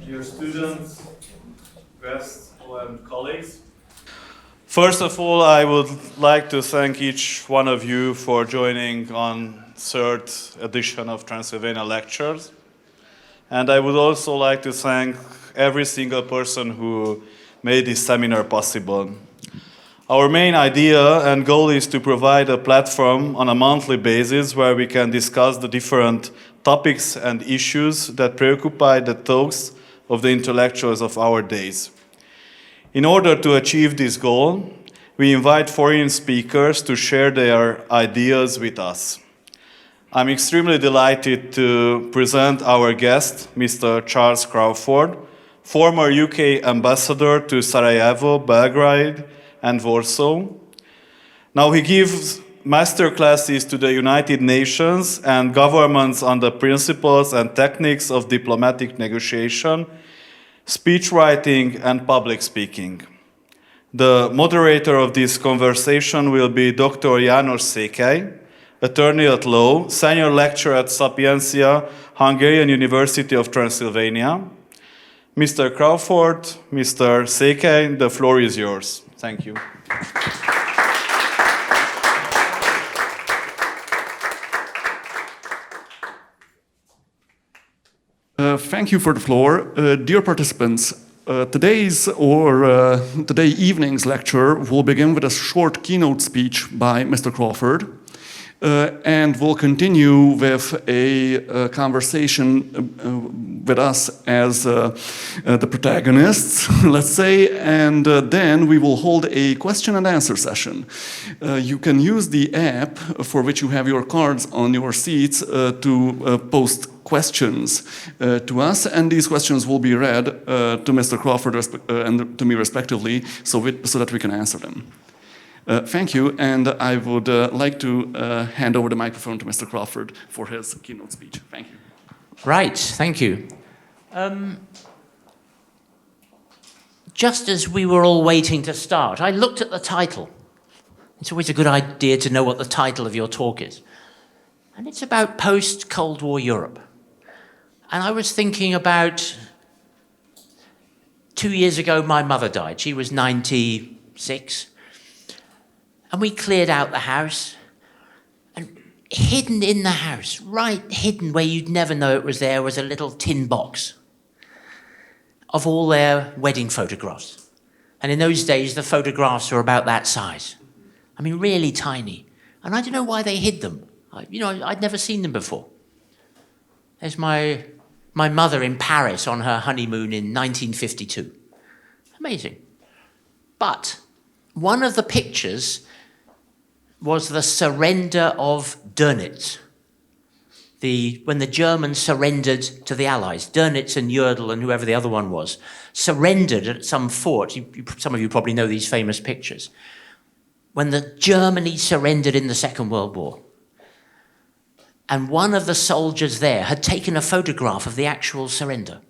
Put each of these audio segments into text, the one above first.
Dear students, guests, and colleagues. First of all, I would like to thank each one of you for joining on third edition of Transylvania Lectures. And I would also like to thank every single person who made this seminar possible. Our main idea and goal is to provide a platform on a monthly basis where we can discuss the different topics and issues that preoccupy the thoughts of the intellectuals of our days. In order to achieve this goal, we invite foreign speakers to share their ideas with us. I'm extremely delighted to present our guest, Mr. Charles Crawford, former UK ambassador to Sarajevo, Belgrade, and Warsaw. Now he gives master classes to the United Nations and governments on the principles and techniques of diplomatic negotiation, speech writing, and public speaking. The moderator of this conversation will be Dr. János Székely, attorney at law, senior lecturer at Sapientia, Hungarian University of Transylvania. Mr. Crawford, Mr. Székely, the floor is yours. Thank you. Thank you for the floor. Dear participants, today evening's lecture will begin with a short keynote speech by Mr. Crawford. And we'll continue with a conversation with us as the protagonists, let's say, and then we will hold a question and answer session. You can use the app for which you have your cards on your seats to post questions to us, and these questions will be read to Mr. Crawford and to me respectively, so that we can answer them. Thank you, and I would like to hand over the microphone to Mr. Crawford for his keynote speech. Thank you. Right, thank you. Just as we were all waiting to start, I looked at the title. It's always a good idea to know what the title of your talk is. And it's about post-Cold War Europe. And I was thinking about 2 years ago, my mother died. She was 96. And we cleared out the house, and hidden in the house, right hidden where you'd never know it was there, was a little tin box of all their wedding photographs. And in those days, the photographs were about that size. I mean, really tiny. And I don't know why they hid them. I'd never seen them before. There's my mother in Paris on her honeymoon in 1952. Amazing. But one of the pictures was the surrender of Dönitz. When the Germans surrendered to the Allies, Dönitz and Jodl and whoever the other one was, surrendered at some fort. Some of you probably know these famous pictures. When Germany surrendered in the Second World War. And one of the soldiers there had taken a photograph of the actual surrender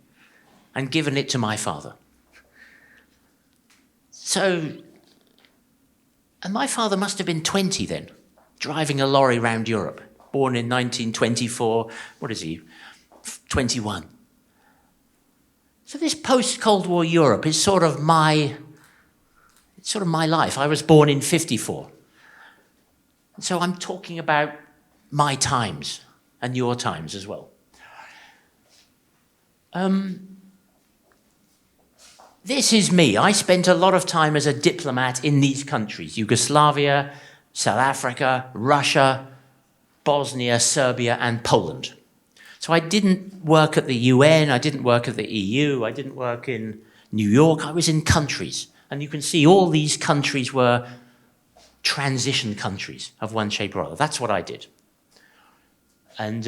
and given it to my father. And my father must have been 20 then, driving a lorry around Europe, born in 1924, 21. So this post-Cold War Europe is sort of my life. I was born in 54. So I'm talking about my times and your times as well. This is me. I spent a lot of time as a diplomat in these countries: Yugoslavia, South Africa, Russia, Bosnia, Serbia, and Poland. So I didn't work at the UN, I didn't work at the EU, I didn't work in New York, I was in countries. And you can see all these countries were transition countries of one shape or other. That's what I did. And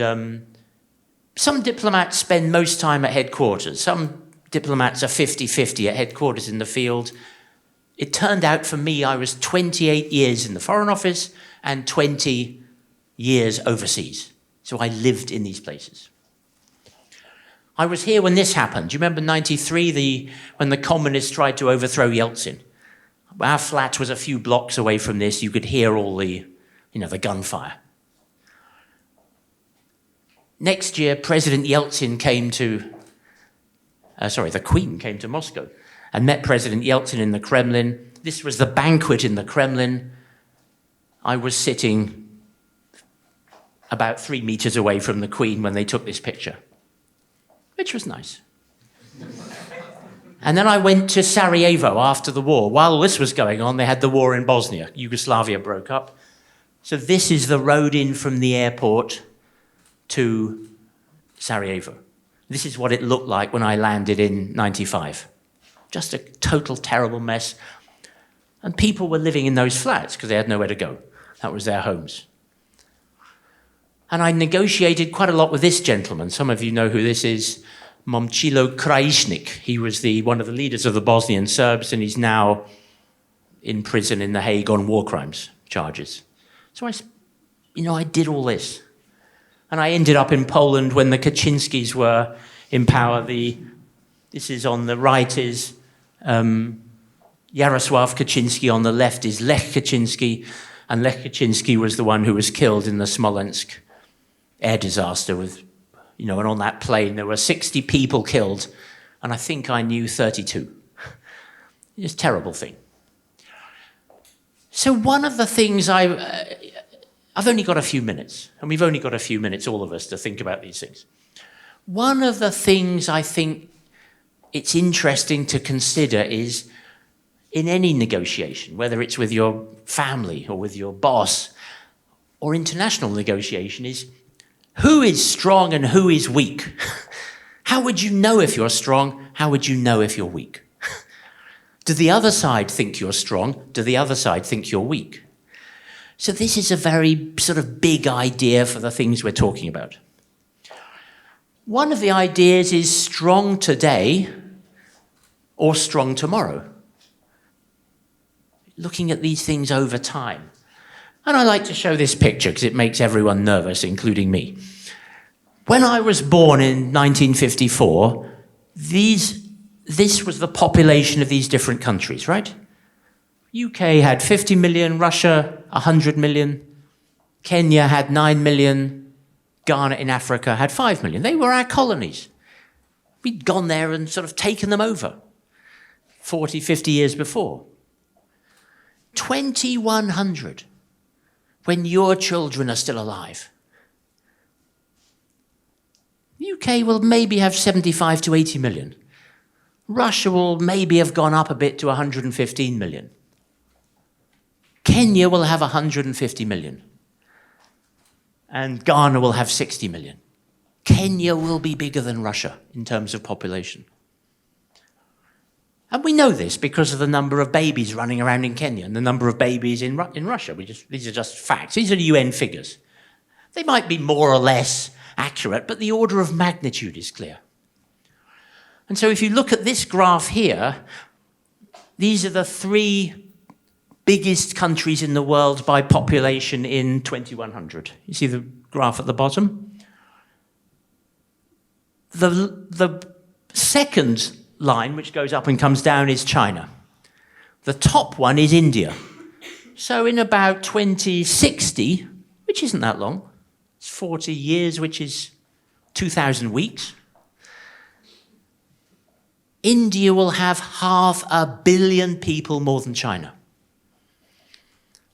some diplomats spend most time at headquarters. Some diplomats are 50-50 at headquarters in the field. It turned out for me, I was 28 years in the Foreign Office and 20 years overseas. So I lived in these places. I was here when this happened. Do you remember 93, when the communists tried to overthrow Yeltsin? Our flat was a few blocks away from this. You could hear all the gunfire. next year, President Yeltsin came to, the Queen came to Moscow and met President Yeltsin in the Kremlin. This was the banquet in the Kremlin. I was sitting about 3 meters away from the Queen when they took this picture, which was nice. And then I went to Sarajevo after the war. While this was going on, they had the war in Bosnia. Yugoslavia broke up. So this is the road in from the airport to Sarajevo. This is what it looked like when I landed in 95. Just a total terrible mess. And people were living in those flats because they had nowhere to go. That was their homes. And I negotiated quite a lot with this gentleman. Some of you know who this is, Momcilo Krajišnik. He was one of the leaders of the Bosnian Serbs, and he's now in prison in The Hague on war crimes charges. So I did all this. And I ended up in Poland when the Kaczynskis were in power. This is on the right is Jarosław Kaczynski, on the left is Lech Kaczynski, and Lech Kaczynski was the one who was killed in the Smolensk air disaster and on that plane there were 60 people killed, and I think I knew 32. It's a terrible thing. So one of the things I've only got a few minutes, and we've only got a few minutes, all of us, to think about these things. One of the things I think it's interesting to consider is, in any negotiation, whether it's with your family or with your boss or international negotiation, is who is strong and who is weak? How would you know if you're strong? How would you know if you're weak? Do the other side think you're strong? Do the other side think you're weak? So this is a very sort of big idea for the things we're talking about. One of the ideas is strong today or strong tomorrow. Looking at these things over time. And I like to show this picture because it makes everyone nervous, including me. When I was born in 1954, this was the population of these different countries, right? UK had 50 million, Russia 100 million, Kenya had 9 million, Ghana in Africa had 5 million. They were our colonies. We'd gone there and sort of taken them over 40, 50 years before. 2100 when your children are still alive. The UK will maybe have 75 to 80 million. Russia will maybe have gone up a bit to 115 million. Kenya will have 150 million. And Ghana will have 60 million. Kenya will be bigger than Russia in terms of population. And we know this because of the number of babies running around in Kenya and the number of babies in Russia. These are just facts. These are the UN figures. They might be more or less accurate, but the order of magnitude is clear. And so if you look at this graph here, these are the 3 biggest countries in the world by population in 2100. You see the graph at the bottom? The second line, which goes up and comes down, is China. The top one is India. So in about 2060, which isn't that long, it's 40 years, which is 2,000 weeks, India will have 500 million people more than China.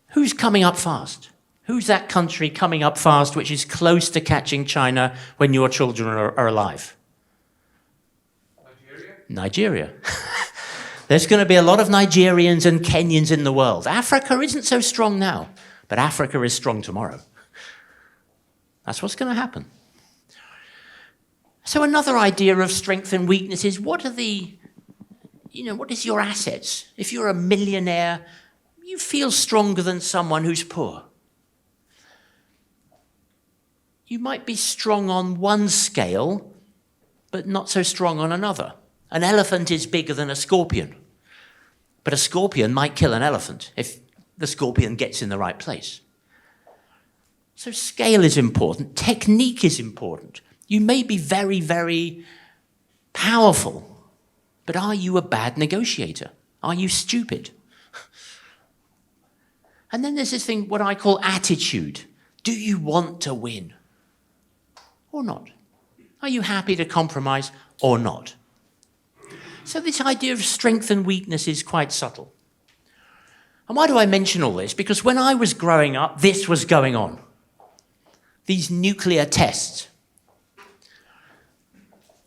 Who's coming up fast? Who's that country coming up fast which is close to catching China when your children are alive? Nigeria. There's going to be a lot of Nigerians and Kenyans in the world. Africa isn't so strong now, but Africa is strong tomorrow. That's what's going to happen. So another idea of strength and weakness is what is your assets? If you're a millionaire, you feel stronger than someone who's poor. You might be strong on one scale, but not so strong on another. An elephant is bigger than a scorpion, but a scorpion might kill an elephant if the scorpion gets in the right place. So scale is important. Technique is important. You may be very, very powerful, but are you a bad negotiator? Are you stupid? And then there's this thing, what I call attitude. Do you want to win? or not? Are you happy to compromise or not? So this idea of strength and weakness is quite subtle. And why do I mention all this? Because when I was growing up, this was going on. These nuclear tests.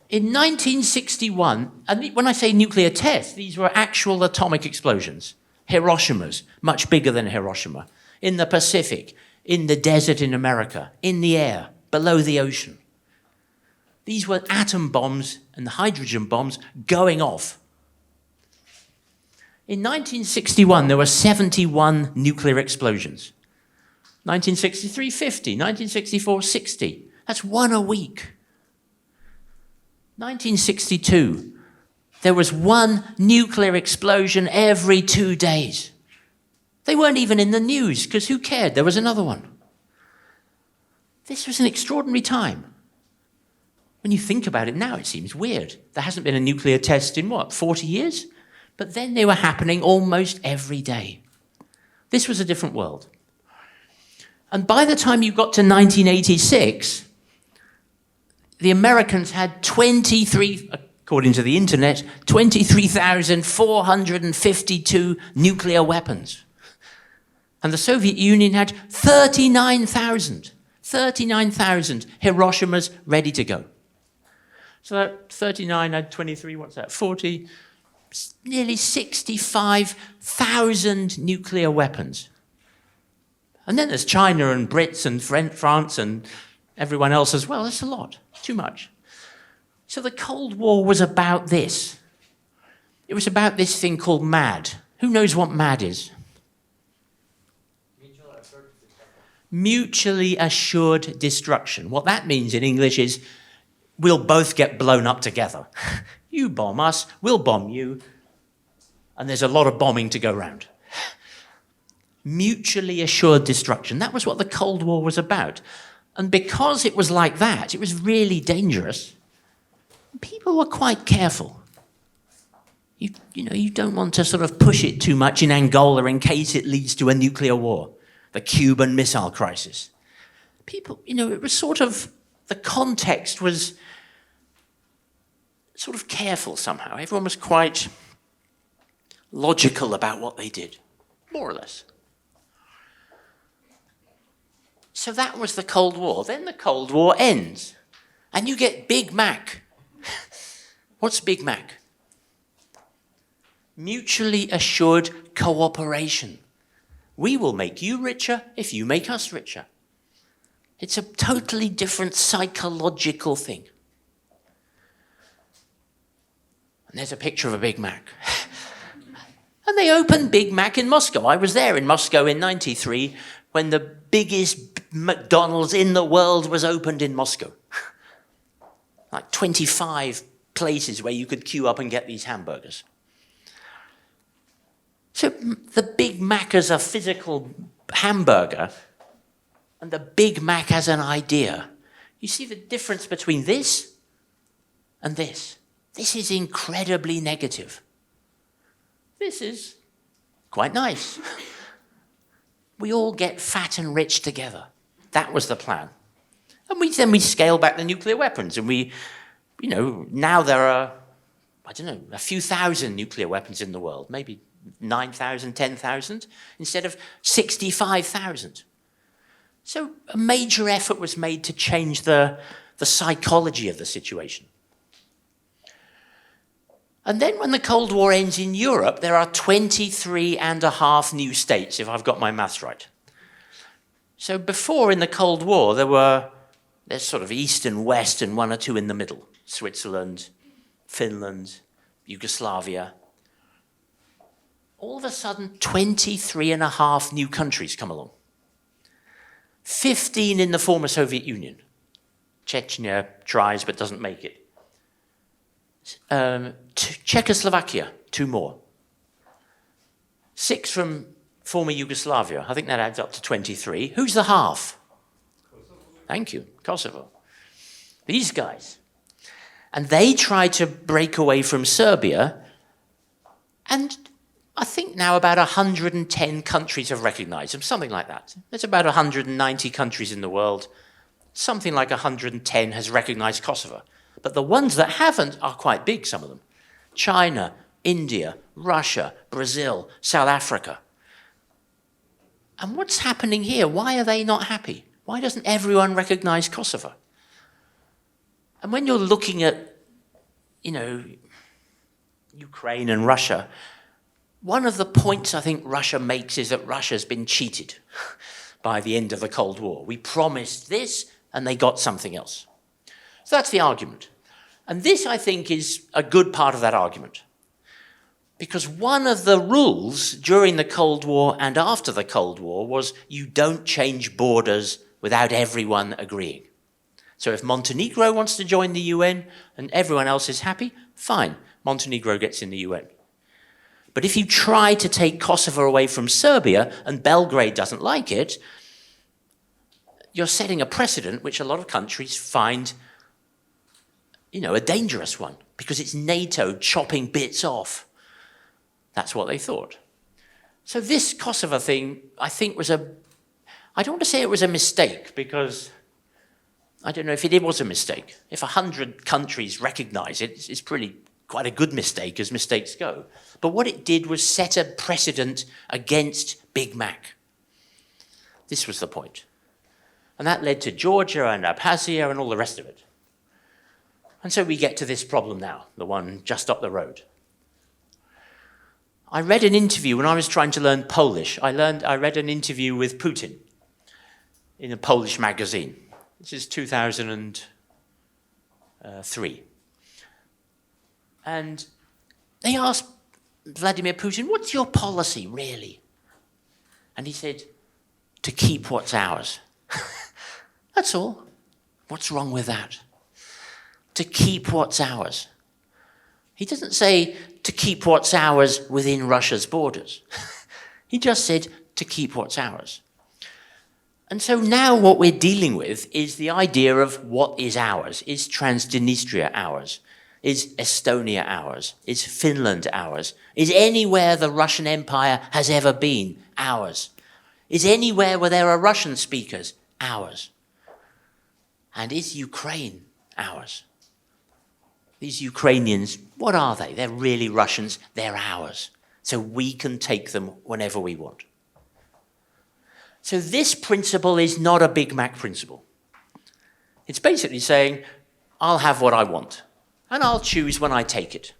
In 1961, and when I say nuclear tests, these were actual atomic explosions. Hiroshimas, much bigger than Hiroshima. In the Pacific, in the desert in America, in the air, below the ocean. These were atom bombs and hydrogen bombs going off. In 1961, there were 71 nuclear explosions. 1963, 50. 1964, 60. That's one a week. 1962, there was one nuclear explosion every 2 days. They weren't even in the news, because who cared? There was another one. This was an extraordinary time. When you think about it now, it seems weird. There hasn't been a nuclear test in, 40 years? But then they were happening almost every day. This was a different world. And by the time you got to 1986, the Americans had 23, according to the internet, 23,452 nuclear weapons. And the Soviet Union had 39,000 Hiroshimas ready to go. So that 39 had 23, what's that, 40, nearly 65,000 nuclear weapons. And then there's China and Brits and France and everyone else as well. That's a lot, too much. So the Cold War was about this. It was about this thing called MAD. Who knows what MAD is? Mutually assured destruction. What that means in English is we'll both get blown up together. You bomb us, we'll bomb you, and there's a lot of bombing to go round. Mutually assured destruction. That was what the Cold War was about. And because it was like that, it was really dangerous. People were quite careful. You don't want to sort of push it too much in Angola in case it leads to a nuclear war. The Cuban Missile Crisis. People, it was sort of, the context was sort of careful somehow. Everyone was quite logical about what they did, more or less. So that was the Cold War. Then the Cold War ends, and you get Big Mac. What's Big Mac? Mutually assured cooperation. We will make you richer if you make us richer. It's a totally different psychological thing. And there's a picture of a Big Mac. And they opened Big Mac in Moscow. I was there in Moscow in '93 when the biggest McDonald's in the world was opened in Moscow. Like 25 places where you could queue up and get these hamburgers. So the Big Mac as a physical hamburger and the Big Mac as an idea. You see the difference between this and this. This is incredibly negative. This is quite nice. We all get fat and rich together. That was the plan. And then we scale back the nuclear weapons. And now there are, a few thousand nuclear weapons in the world. Maybe 9,000, 10,000, instead of 65,000. So a major effort was made to change the psychology of the situation. And then when the Cold War ends in Europe, there are 23.5 new states, if I've got my maths right. So before, in the Cold War, there's sort of East and West and one or two in the middle. Switzerland, Finland, Yugoslavia. All of a sudden, 23.5 new countries come along. 15 in the former Soviet Union. Chechnya tries but doesn't make it. Czechoslovakia, 2 more. 6 from former Yugoslavia. I think that adds up to 23. Who's the half? Kosovo. Thank you, Kosovo. These guys. And they tried to break away from Serbia, and I think now about 110 countries have recognized them, something like that. There's about 190 countries in the world. something like 110 has recognized Kosovo. But the ones that haven't are quite big, some of them. China, India, Russia, Brazil, South Africa. And what's happening here? Why are they not happy? Why doesn't everyone recognize Kosovo? And when you're looking at, Ukraine and Russia, one of the points I think Russia makes is that Russia's been cheated by the end of the Cold War. We promised this and they got something else. So that's the argument. And this, I think, is a good part of that argument. Because one of the rules during the Cold War and after the Cold War was you don't change borders without everyone agreeing. So if Montenegro wants to join the UN and everyone else is happy, fine, Montenegro gets in the UN. But if you try to take Kosovo away from Serbia and Belgrade doesn't like it, you're setting a precedent which a lot of countries find, a dangerous one, because it's NATO chopping bits off. That's what they thought. So this Kosovo thing, I think, I don't want to say it was a mistake, because I don't know if it was a mistake. If 100 countries recognize it, it's quite a good mistake as mistakes go. But what it did was set a precedent against Big Mac. This was the point. And that led to Georgia and Abkhazia and all the rest of it. And so we get to this problem now, the one just up the road. I read an interview when I was trying to learn Polish. I read an interview with Putin in a Polish magazine. This is 2003. And they asked Vladimir Putin, what's your policy, really? And he said, to keep what's ours. That's all. What's wrong with that? To keep what's ours. He doesn't say to keep what's ours within Russia's borders. He just said to keep what's ours. And so now what we're dealing with is the idea of what is ours. Is Transnistria ours? Is Estonia ours? Is Finland ours? Is anywhere the Russian Empire has ever been ours? Is anywhere where there are Russian speakers ours? And is Ukraine ours? These Ukrainians, what are they? They're really Russians, they're ours. So we can take them whenever we want. So this principle is not a Big Mac principle. It's basically saying, I'll have what I want, and I'll choose when I take it.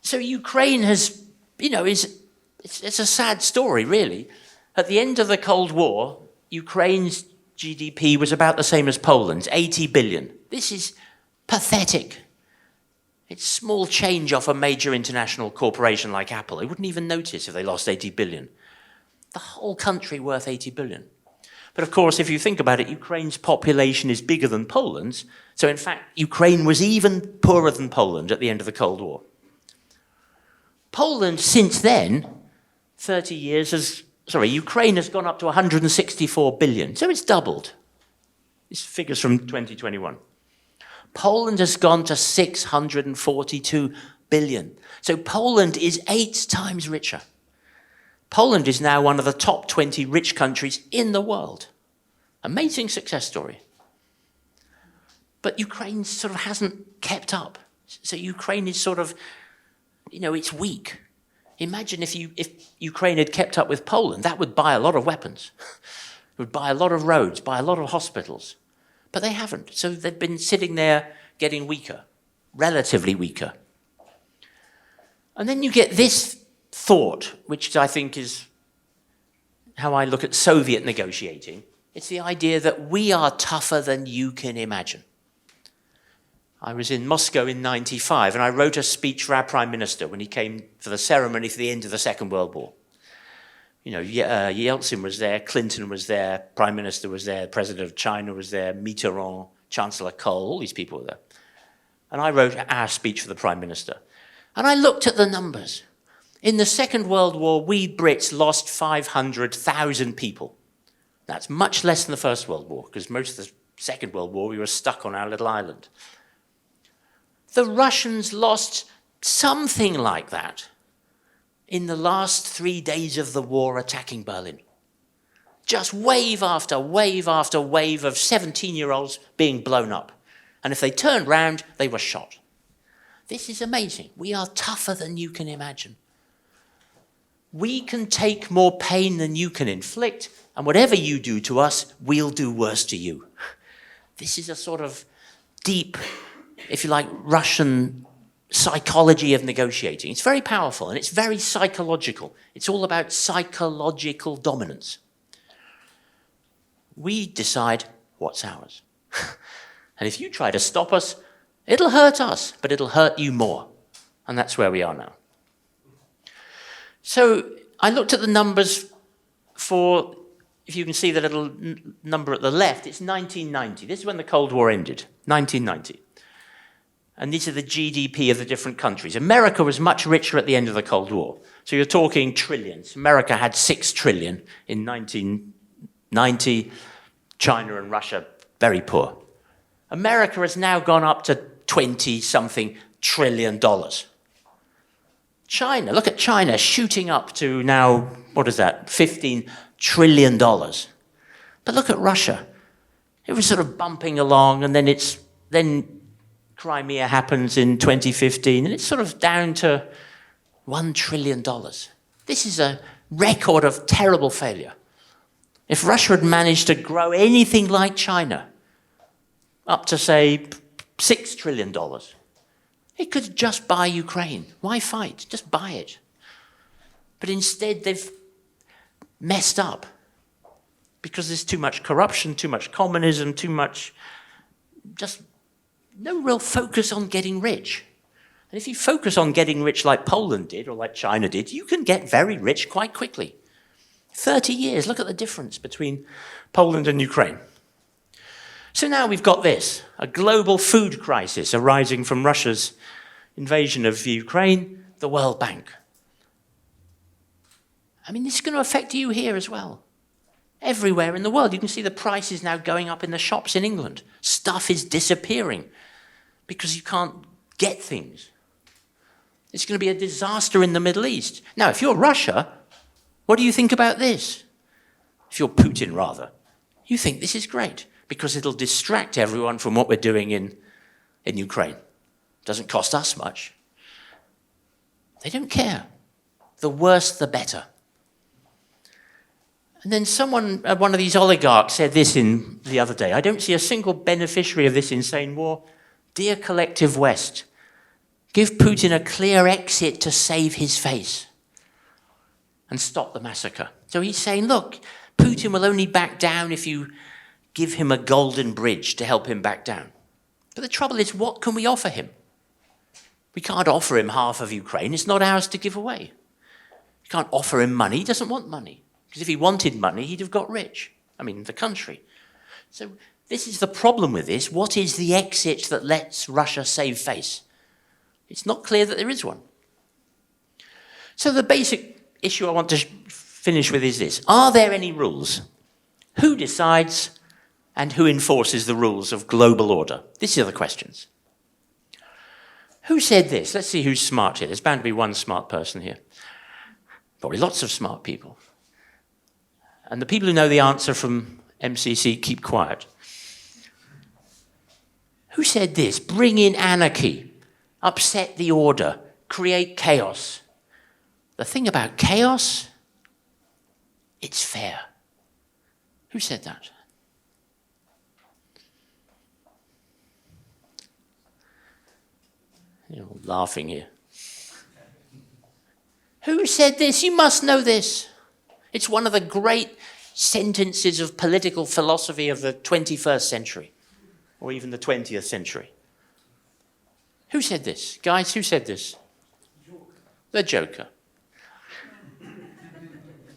So Ukraine has, it's a sad story, really. At the end of the Cold War, Ukraine's GDP was about the same as Poland's, 80 billion. This is pathetic. It's small change off a major international corporation like Apple. They wouldn't even notice if they lost 80 billion. The whole country worth 80 billion. But of course, if you think about it, Ukraine's population is bigger than Poland's. So in fact, Ukraine was even poorer than Poland at the end of the Cold War. Poland, since then, 30 years, Ukraine has gone up to 164 billion. So it's doubled. This figure's from 2021. Poland has gone to 642 billion. So Poland is 8 times richer. Poland is now one of the top 20 rich countries in the world. Amazing success story. But Ukraine sort of hasn't kept up. So Ukraine is sort of, it's weak. Imagine if Ukraine had kept up with Poland, that would buy a lot of weapons. It would buy a lot of roads, buy a lot of hospitals. But they haven't. So they've been sitting there getting weaker, relatively weaker. And then you get this thought, which I think is how I look at Soviet negotiating. It's the idea that we are tougher than you can imagine. I was in Moscow in '95, and I wrote a speech for our Prime Minister when he came for the ceremony for the end of the Second World War. Yeltsin was there, Clinton was there, Prime Minister was there, President of China was there, Mitterrand, Chancellor Kohl, all these people were there. And I wrote our speech for the Prime Minister. And I looked at the numbers. In the Second World War, we Brits lost 500,000 people. That's much less than the First World War, because most of the Second World War, we were stuck on our little island. The Russians lost something like that in the last 3 days of the war attacking Berlin. just wave after wave after wave of 17-year-olds being blown up. And if they turned round, they were shot. This is amazing. We are tougher than you can imagine. We can take more pain than you can inflict, and whatever you do to us, we'll do worse to you. This is a sort of deep, if you like, Russian psychology of negotiating. It's very powerful, and it's very psychological. It's all about psychological dominance. We decide what's ours. And if you try to stop us, it'll hurt us, but it'll hurt you more. And that's where we are now. So I looked at the numbers for, if you can see the little number at the left, it's 1990. This is when the Cold War ended, 1990. And these are the GDP of the different countries. America was much richer at the end of the Cold War. So you're talking trillions. America had 6 trillion in 1990. China and Russia, very poor. America has now gone up to 20-something trillion dollars. China, look at China shooting up to now, what is that, $15 trillion. But look at Russia. It was sort of bumping along, and then Crimea happens in 2015, and it's sort of down to $1 trillion. This is a record of terrible failure. If Russia had managed to grow anything like China, up to, say, $6 trillion, it could just buy Ukraine. Why fight? Just buy it. But instead, they've messed up because there's too much corruption, too much communism, too much, just no real focus on getting rich. And if you focus on getting rich like Poland did or like China did, you can get very rich quite quickly. 30 years, look at the difference between Poland and Ukraine. So now we've got this, a global food crisis arising from Russia's invasion of Ukraine, the World Bank. I mean, this is going to affect you here as well. Everywhere in the world, you can see the prices now going up in the shops in England. Stuff is disappearing because you can't get things. It's going to be a disaster in the Middle East. Now, if you're Russia, what do you think about this? If you're Putin, rather, you think this is great because it'll distract everyone from what we're doing in Ukraine. Doesn't cost us much. They don't care. The worse, the better. And then someone, one of these oligarchs said this the other day, I don't see a single beneficiary of this insane war. Dear collective West, give Putin a clear exit to save his face and stop the massacre. So he's saying, look, Putin will only back down if you give him a golden bridge to help him back down. But the trouble is, what can we offer him? We can't offer him half of Ukraine. It's not ours to give away. We can't offer him money. He doesn't want money. Because if he wanted money, he'd have got rich. I mean, the country. So this is the problem with this. What is the exit that lets Russia save face? It's not clear that there is one. So the basic issue I want to finish with is this. Are there any rules? Who decides and who enforces the rules of global order? These are the questions. Who said this? Let's see who's smart here. There's bound to be one smart person here. Probably lots of smart people. And the people who know the answer from MCC, keep quiet. Who said this? Bring in anarchy, upset the order, create chaos. The thing about chaos, it's fair. Who said that? You're all laughing here. Who said this? You must know this. It's one of the great sentences of political philosophy of the 21st century, or even the 20th century. Who said this? Guys, who said this? The Joker.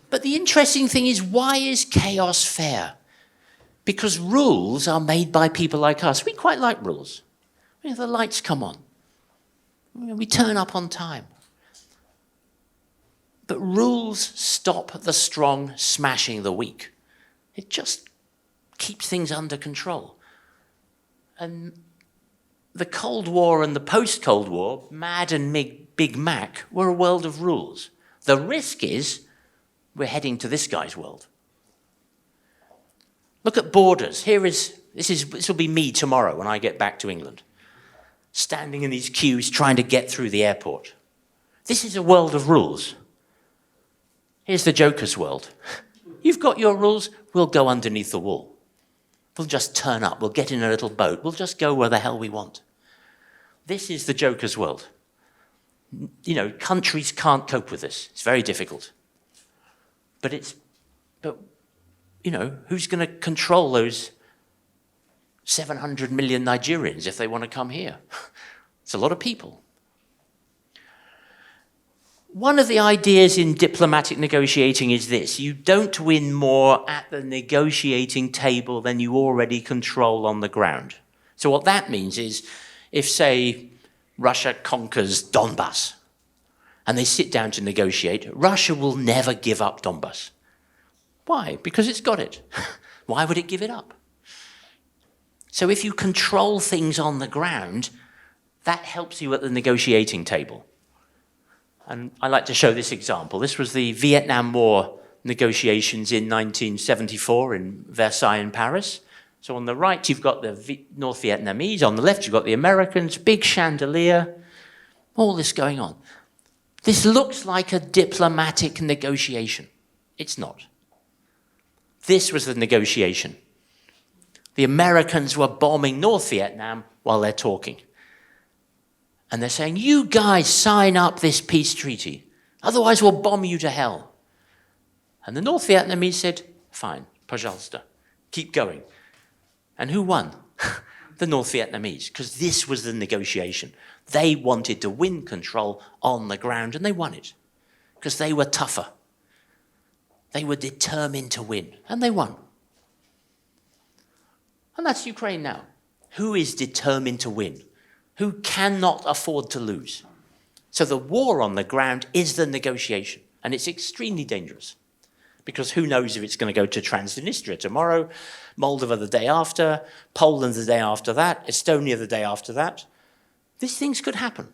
But the interesting thing is, why is chaos fair? Because rules are made by people like us. We quite like rules. The lights come on. We turn up on time. But rules stop the strong smashing the weak. It just keeps things under control. And the Cold War and the post-Cold War, Mad and Big Mac, were a world of rules. The risk is we're heading to this guy's world. Look at borders. This will be me tomorrow when I get back to England, standing in these queues trying to get through the airport. This is a world of rules. Here's the joker's world. You've got your rules, we'll go underneath the wall. We'll just turn up, we'll get in a little boat, we'll just go where the hell we want. This is the joker's world. You know, countries can't cope with this. It's very difficult. But you know, who's going to control those 700 million Nigerians if they want to come here? It's a lot of people. One of the ideas in diplomatic negotiating is this: you don't win more at the negotiating table than you already control on the ground. So what that means is, if, say, Russia conquers Donbass and they sit down to negotiate, Russia will never give up Donbass. Why? Because it's got it. Why would it give it up? So if you control things on the ground, that helps you at the negotiating table. And I like to show this example. This was the Vietnam War negotiations in 1974 in Versailles in Paris. So on the right, you've got the North Vietnamese. On the left, you've got the Americans, big chandelier, all this going on. This looks like a diplomatic negotiation. It's not. This was the negotiation. The Americans were bombing North Vietnam while they're talking. And they're saying, you guys sign up this peace treaty, otherwise we'll bomb you to hell. And the North Vietnamese said, fine, пожалуйста, keep going. And who won? The North Vietnamese, because this was the negotiation. They wanted to win control on the ground, and they won it, because they were tougher. They were determined to win, and they won. And that's Ukraine now. Who is determined to win? Who cannot afford to lose? So the war on the ground is the negotiation, and it's extremely dangerous, because who knows if it's going to go to Transnistria tomorrow, Moldova the day after, Poland the day after that, Estonia the day after that. These things could happen.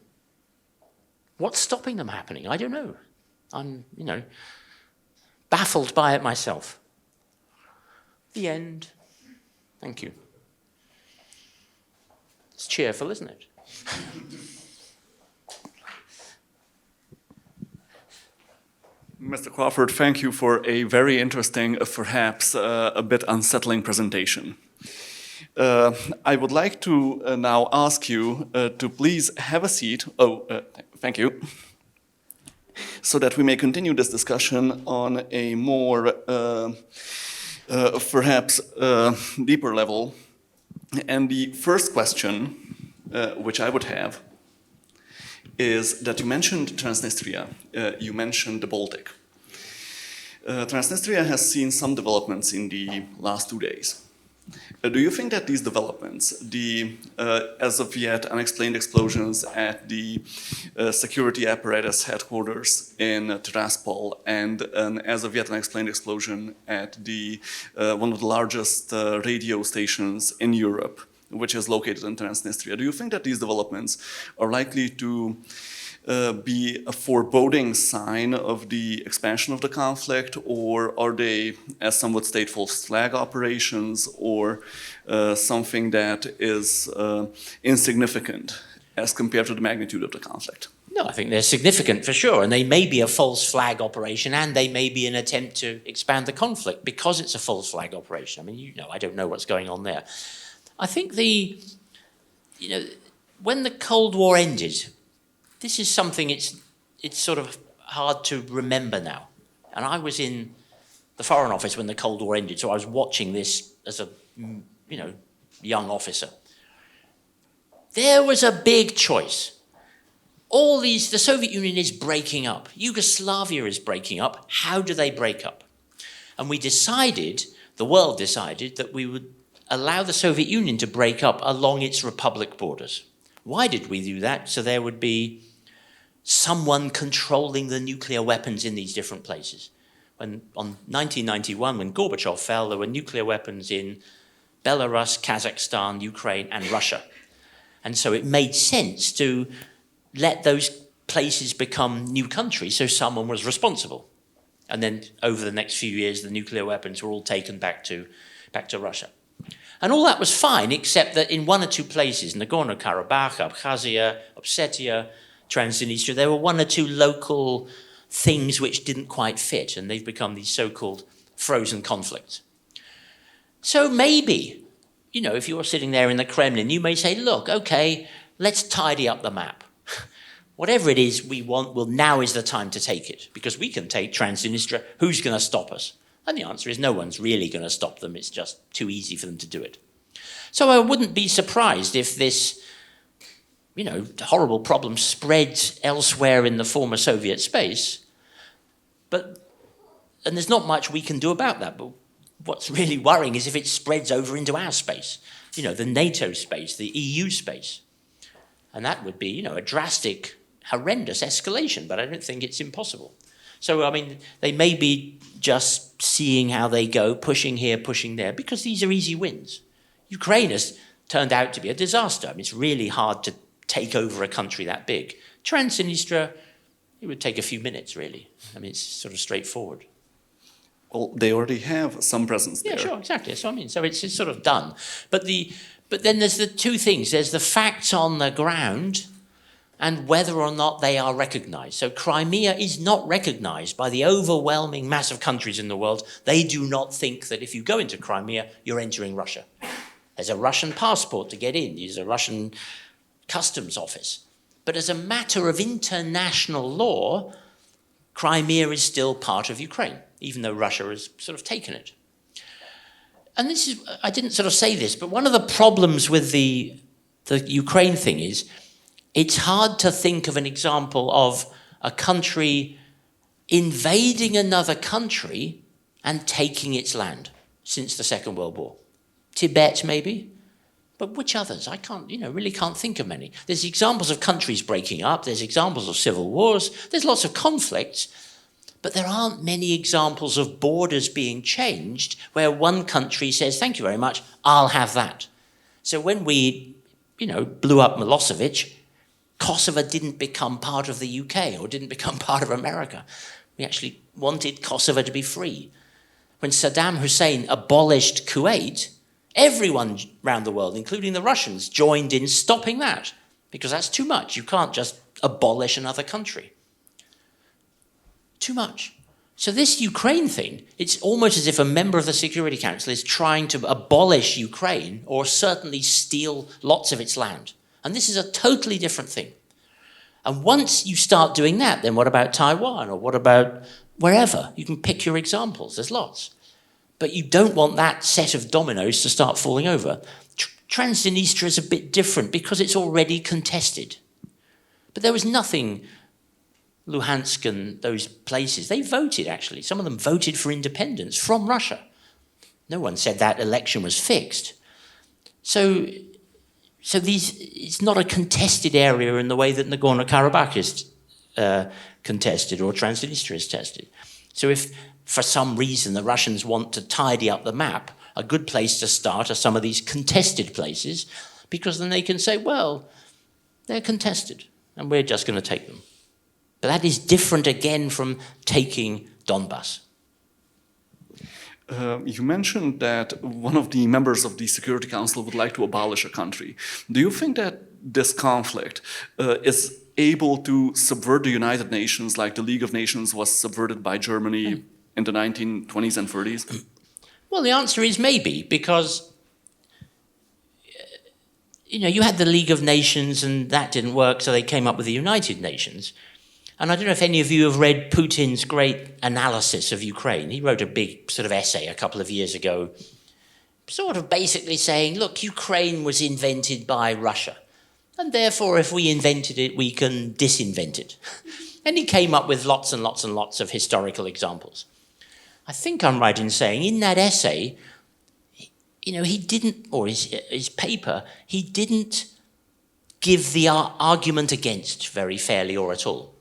What's stopping them happening? I don't know. I'm, baffled by it myself. The end. Thank you. It's cheerful, isn't it? Mr. Crawford, thank you for a very interesting, perhaps a bit unsettling presentation. I would like to now ask you to please have a seat. Thank you. So that we may continue this discussion on a more, perhaps deeper level. And the first question, which I would have, is that you mentioned Transnistria, you mentioned the Baltic. Transnistria has seen some developments in the last 2 days. Do you think that these developments, the as of yet unexplained explosions at the security apparatus headquarters in Tiraspol and an as of yet unexplained explosion at the one of the largest radio stations in Europe, which is located in Transnistria, do you think that these developments are likely to be a foreboding sign of the expansion of the conflict, or are they, as some would state, false flag operations, or something that is insignificant as compared to the magnitude of the conflict? No, I think they're significant for sure, and they may be a false flag operation, and they may be an attempt to expand the conflict because it's a false flag operation. I mean, I don't know what's going on there. I think when the Cold War ended, this is something it's sort of hard to remember now. And I was in the Foreign Office when the Cold War ended, so I was watching this as a young officer. There was a big choice. The Soviet Union is breaking up. Yugoslavia is breaking up. How do they break up? And the world decided that we would allow the Soviet Union to break up along its republic borders. Why did we do that? So there would be someone controlling the nuclear weapons in these different places. On 1991, when Gorbachev fell, there were nuclear weapons in Belarus, Kazakhstan, Ukraine, and Russia. And so it made sense to let those places become new countries, so someone was responsible. And then over the next few years, the nuclear weapons were all taken back to back to Russia. And all that was fine, except that in one or two places, Nagorno-Karabakh, Abkhazia, Ossetia, Transnistria, there were one or two local things which didn't quite fit, and they've become these so-called frozen conflicts. So maybe, you know, if you're sitting there in the Kremlin, you may say, look, okay, let's tidy up the map. Whatever it is we want, well, now is the time to take it, because we can take Transnistria. Who's going to stop us? And the answer is no one's really going to stop them. It's just too easy for them to do it. So I wouldn't be surprised if this, you know, horrible problem spreads elsewhere in the former Soviet space. And there's not much we can do about that. But what's really worrying is if it spreads over into our space, you know, the NATO space, the EU space. And that would be, you know, a drastic, horrendous escalation, but I don't think it's impossible. So, I mean, they may be just seeing how they go, pushing here, pushing there, because these are easy wins. Ukraine has turned out to be a disaster. I mean, it's really hard to take over a country that big. Transnistria, it would take a few minutes, really. I mean, it's sort of straightforward. Well, they already have some presence there. Yeah, sure, exactly. So I mean, so it's sort of done. But then there's the two things. There's the facts on the ground and whether or not they are recognized. So Crimea is not recognized by the overwhelming mass of countries in the world. They do not think that if you go into Crimea, you're entering Russia. There's a Russian passport to get in. There's a Russian customs office. But as a matter of international law, Crimea is still part of Ukraine, even though Russia has sort of taken it. And this is, I didn't sort of say this, but one of the problems with the Ukraine thing is it's hard to think of an example of a country invading another country and taking its land since the Second World War. Tibet, maybe, but which others? I can't, really can't think of many. There's examples of countries breaking up, there's examples of civil wars, there's lots of conflicts, but there aren't many examples of borders being changed where one country says, thank you very much, I'll have that. So when we, blew up Milosevic, Kosovo didn't become part of the UK or didn't become part of America. We actually wanted Kosovo to be free. When Saddam Hussein abolished Kuwait, everyone around the world, including the Russians, joined in stopping that because that's too much. You can't just abolish another country. Too much. So this Ukraine thing, it's almost as if a member of the Security Council is trying to abolish Ukraine or certainly steal lots of its land. And this is a totally different thing. And once you start doing that, then what about Taiwan or what about wherever? You can pick your examples, there's lots. But you don't want that set of dominoes to start falling over. Transnistria is a bit different because it's already contested. But there was nothing, Luhansk and those places, they voted actually. Some of them voted for independence from Russia. No one said that election was fixed. So it's not a contested area in the way that Nagorno-Karabakh is contested or Transnistria is tested. So if for some reason the Russians want to tidy up the map, a good place to start are some of these contested places, because then they can say, well, they're contested and we're just going to take them. But that is different again from taking Donbass. You mentioned that one of the members of the Security Council would like to abolish a country. Do you think that this conflict is able to subvert the United Nations like the League of Nations was subverted by Germany in the 1920s and 30s? Well, the answer is maybe, because you had the League of Nations and that didn't work, so they came up with the United Nations. And I don't know if any of you have read Putin's great analysis of Ukraine. He wrote a big sort of essay a couple of years ago, sort of basically saying, look, Ukraine was invented by Russia. And therefore, if we invented it, we can disinvent it. And he came up with lots and lots and lots of historical examples. I think I'm right in saying in that essay, he didn't, or his paper, he didn't give the argument against very fairly or at all.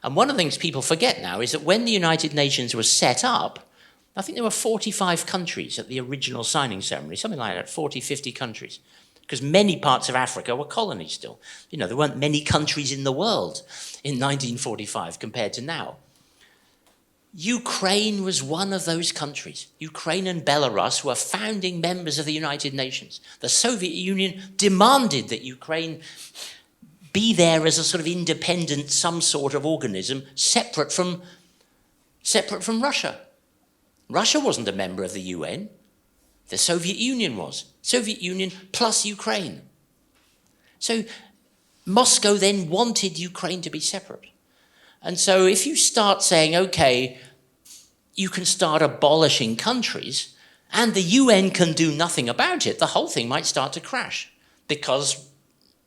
And one of the things people forget now is that when the United Nations was set up, I think there were 45 countries at the original signing ceremony, something like that, 40, 50 countries. Because many parts of Africa were colonies still. There weren't many countries in the world in 1945 compared to now. Ukraine was one of those countries. Ukraine and Belarus were founding members of the United Nations. The Soviet Union demanded that Ukraine be there as a sort of independent, some sort of organism, separate from Russia. Russia wasn't a member of the UN. The Soviet Union was. Soviet Union plus Ukraine. So Moscow then wanted Ukraine to be separate. And so if you start saying, okay, you can start abolishing countries and the UN can do nothing about it, the whole thing might start to crash. Because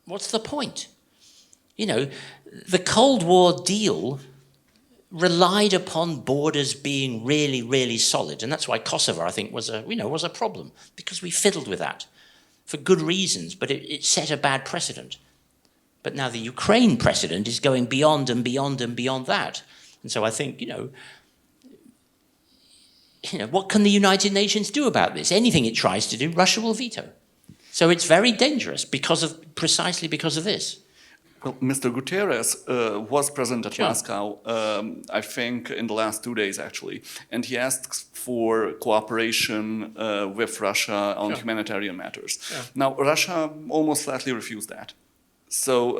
what's the point? You know, the Cold War deal relied upon borders being really, really solid. And that's why Kosovo, I think, was a problem, because we fiddled with that for good reasons, but it set a bad precedent. But now the Ukraine precedent is going beyond and beyond and beyond that. And so I think, what can the United Nations do about this? Anything it tries to do, Russia will veto. So it's very dangerous precisely because of this. Well, Mr. Guterres was present at Sure. Moscow, I think, in the last 2 days, actually, and he asked for cooperation with Russia on Sure. humanitarian matters. Yeah. Now, Russia almost flatly refused that. So,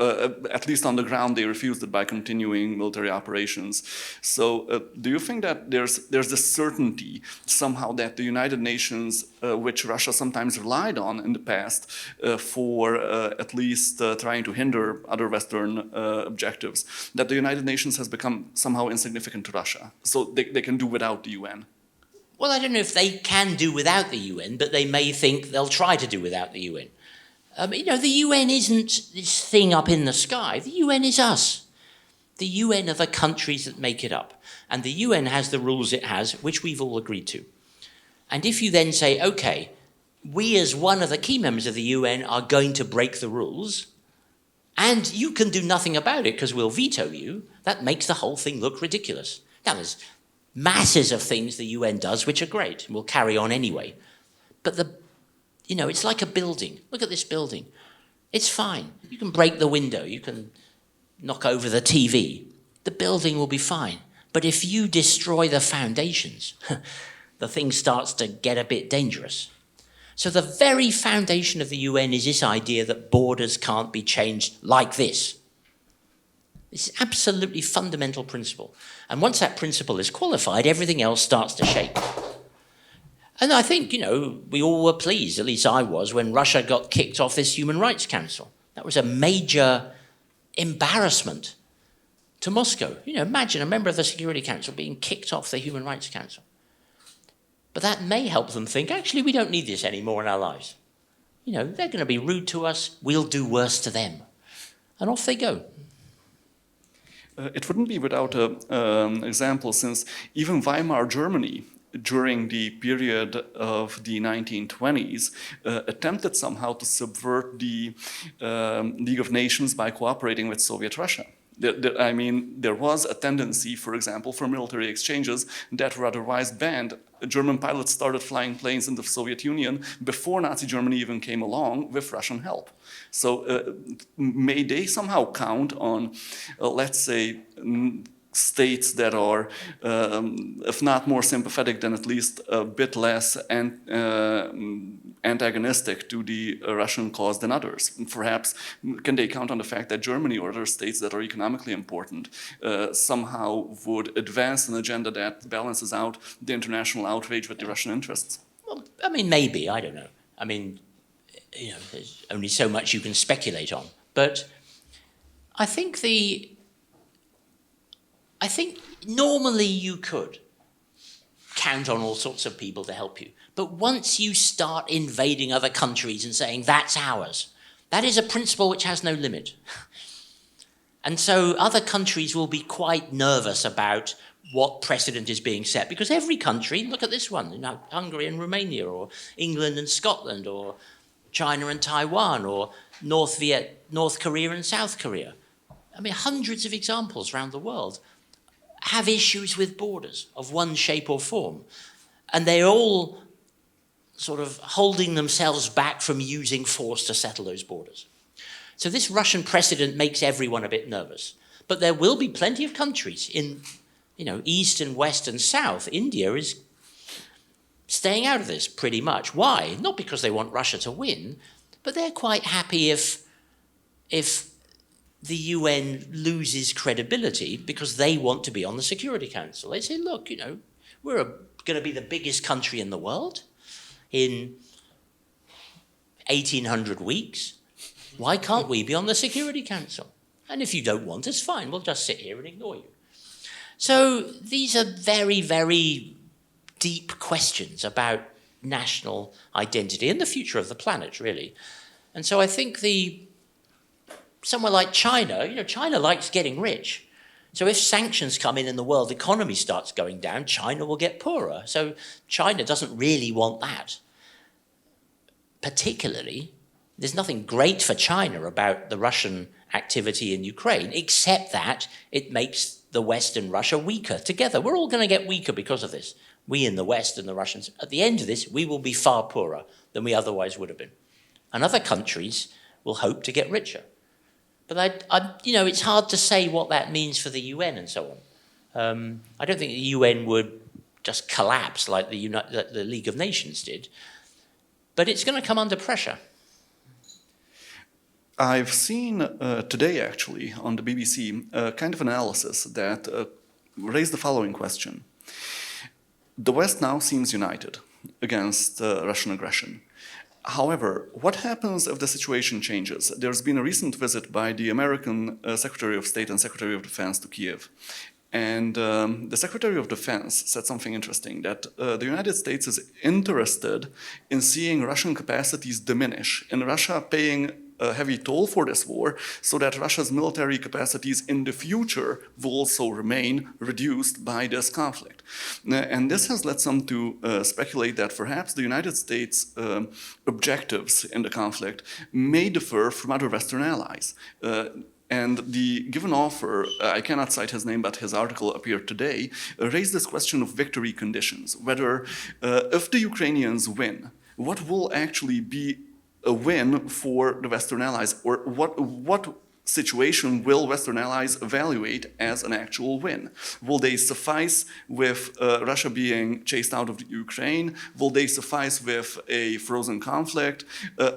at least on the ground, they refused it by continuing military operations. So, do you think that there's this certainty somehow that the United Nations, which Russia sometimes relied on in the past for at least trying to hinder other Western objectives, that the United Nations has become somehow insignificant to Russia, so they can do without the UN? Well, I don't know if they can do without the UN, but they may think they'll try to do without the UN. The UN isn't this thing up in the sky. The UN is us. The UN are the countries that make it up. And the UN has the rules it has, which we've all agreed to. And if you then say, okay, we as one of the key members of the UN are going to break the rules, and you can do nothing about it because we'll veto you, that makes the whole thing look ridiculous. Now, there's masses of things the UN does which are great, and we'll carry on anyway. But it's like a building. Look at this building. It's fine. You can break the window. You can knock over the TV. The building will be fine. But if you destroy the foundations, the thing starts to get a bit dangerous. So the very foundation of the UN is this idea that borders can't be changed like this. It's an absolutely fundamental principle. And once that principle is qualified, everything else starts to shake. And I think, we all were pleased, at least I was, when Russia got kicked off this Human Rights Council. That was a major embarrassment to Moscow. Imagine a member of the Security Council being kicked off the Human Rights Council. But that may help them think, actually, we don't need this anymore in our lives. They're going to be rude to us, we'll do worse to them. And off they go. It wouldn't be without an example, since even Weimar Germany, during the period of the 1920s, attempted somehow to subvert the League of Nations by cooperating with Soviet Russia. There was a tendency, for example, for military exchanges that were otherwise banned. German pilots started flying planes in the Soviet Union before Nazi Germany even came along with Russian help. So may they somehow count on, let's say, states that are, if not more sympathetic, then at least a bit less antagonistic to the Russian cause than others. And perhaps can they count on the fact that Germany or other states that are economically important somehow would advance an agenda that balances out the international outrage with the Russian interests? Well, maybe, I don't know. There's only so much you can speculate on. But I think normally you could count on all sorts of people to help you. But once you start invading other countries and saying, that's ours, that is a principle which has no limit. And so other countries will be quite nervous about what precedent is being set, because every country, look at this one, Hungary and Romania, or England and Scotland, or China and Taiwan, or North Korea and South Korea. Hundreds of examples around the world have issues with borders of one shape or form. And they're all sort of holding themselves back from using force to settle those borders. So this Russian precedent makes everyone a bit nervous. But there will be plenty of countries in East and West and South, India is staying out of this pretty much. Why? Not because they want Russia to win, but they're quite happy if the UN loses credibility because they want to be on the Security Council. They say, look, we're going to be the biggest country in the world in 1,800 weeks. Why can't we be on the Security Council? And if you don't want us, fine, we'll just sit here and ignore you. So these are very, very deep questions about national identity and the future of the planet, really. And so I think somewhere like China, China likes getting rich. So if sanctions come in and the world economy starts going down, China will get poorer. So China doesn't really want that. Particularly, there's nothing great for China about the Russian activity in Ukraine, except that it makes the West and Russia weaker together. We're all going to get weaker because of this. We in the West and the Russians. At the end of this, we will be far poorer than we otherwise would have been. And other countries will hope to get richer. But it's hard to say what that means for the UN and so on. I don't think the UN would just collapse like the League of Nations did, but it's going to come under pressure. I've seen today, actually, on the BBC, a kind of analysis that raised the following question. The West now seems united against Russian aggression. However, what happens if the situation changes? There's been a recent visit by the American Secretary of State and Secretary of Defense to Kiev. And the Secretary of Defense said something interesting, that the United States is interested in seeing Russian capacities diminish, and Russia paying a heavy toll for this war, so that Russia's military capacities in the future will also remain reduced by this conflict. And this has led some to speculate that perhaps the United States' objectives in the conflict may differ from other Western allies. And the given offer, I cannot cite his name, but his article appeared today, raised this question of victory conditions, whether if the Ukrainians win, what will actually be a win for the Western allies, or what situation will Western allies evaluate as an actual win? Will they suffice with Russia being chased out of the Ukraine? Will they suffice with a frozen conflict?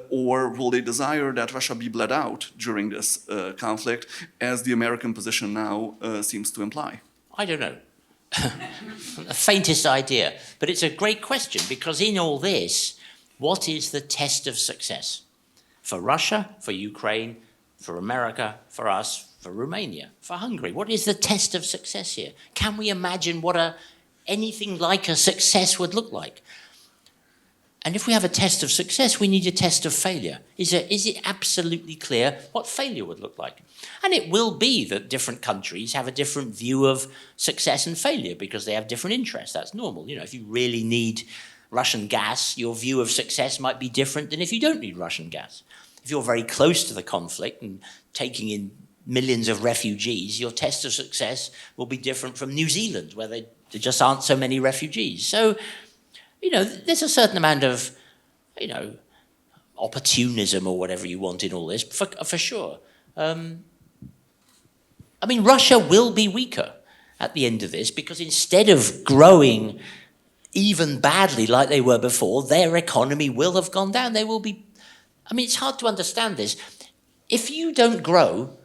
Or will they desire that Russia be bled out during this conflict, as the American position now seems to imply? I don't know. The faintest idea. But it's a great question, because in all this, what is the test of success? For Russia, for Ukraine, for America, for us, for Romania, for Hungary. What is the test of success here? Can we imagine what anything like a success would look like? And if we have a test of success, we need a test of failure. Is it absolutely clear what failure would look like? And it will be that different countries have a different view of success and failure because they have different interests. That's normal. If you really need Russian gas, your view of success might be different than if you don't need Russian gas. If you're very close to the conflict and taking in millions of refugees, your test of success will be different from New Zealand, where there just aren't so many refugees. So, there's a certain amount of, opportunism or whatever you want in all this, for sure. Russia will be weaker at the end of this, because instead of growing even badly like they were before, their economy will have gone down. They will be... it's hard to understand this. If you don't grow,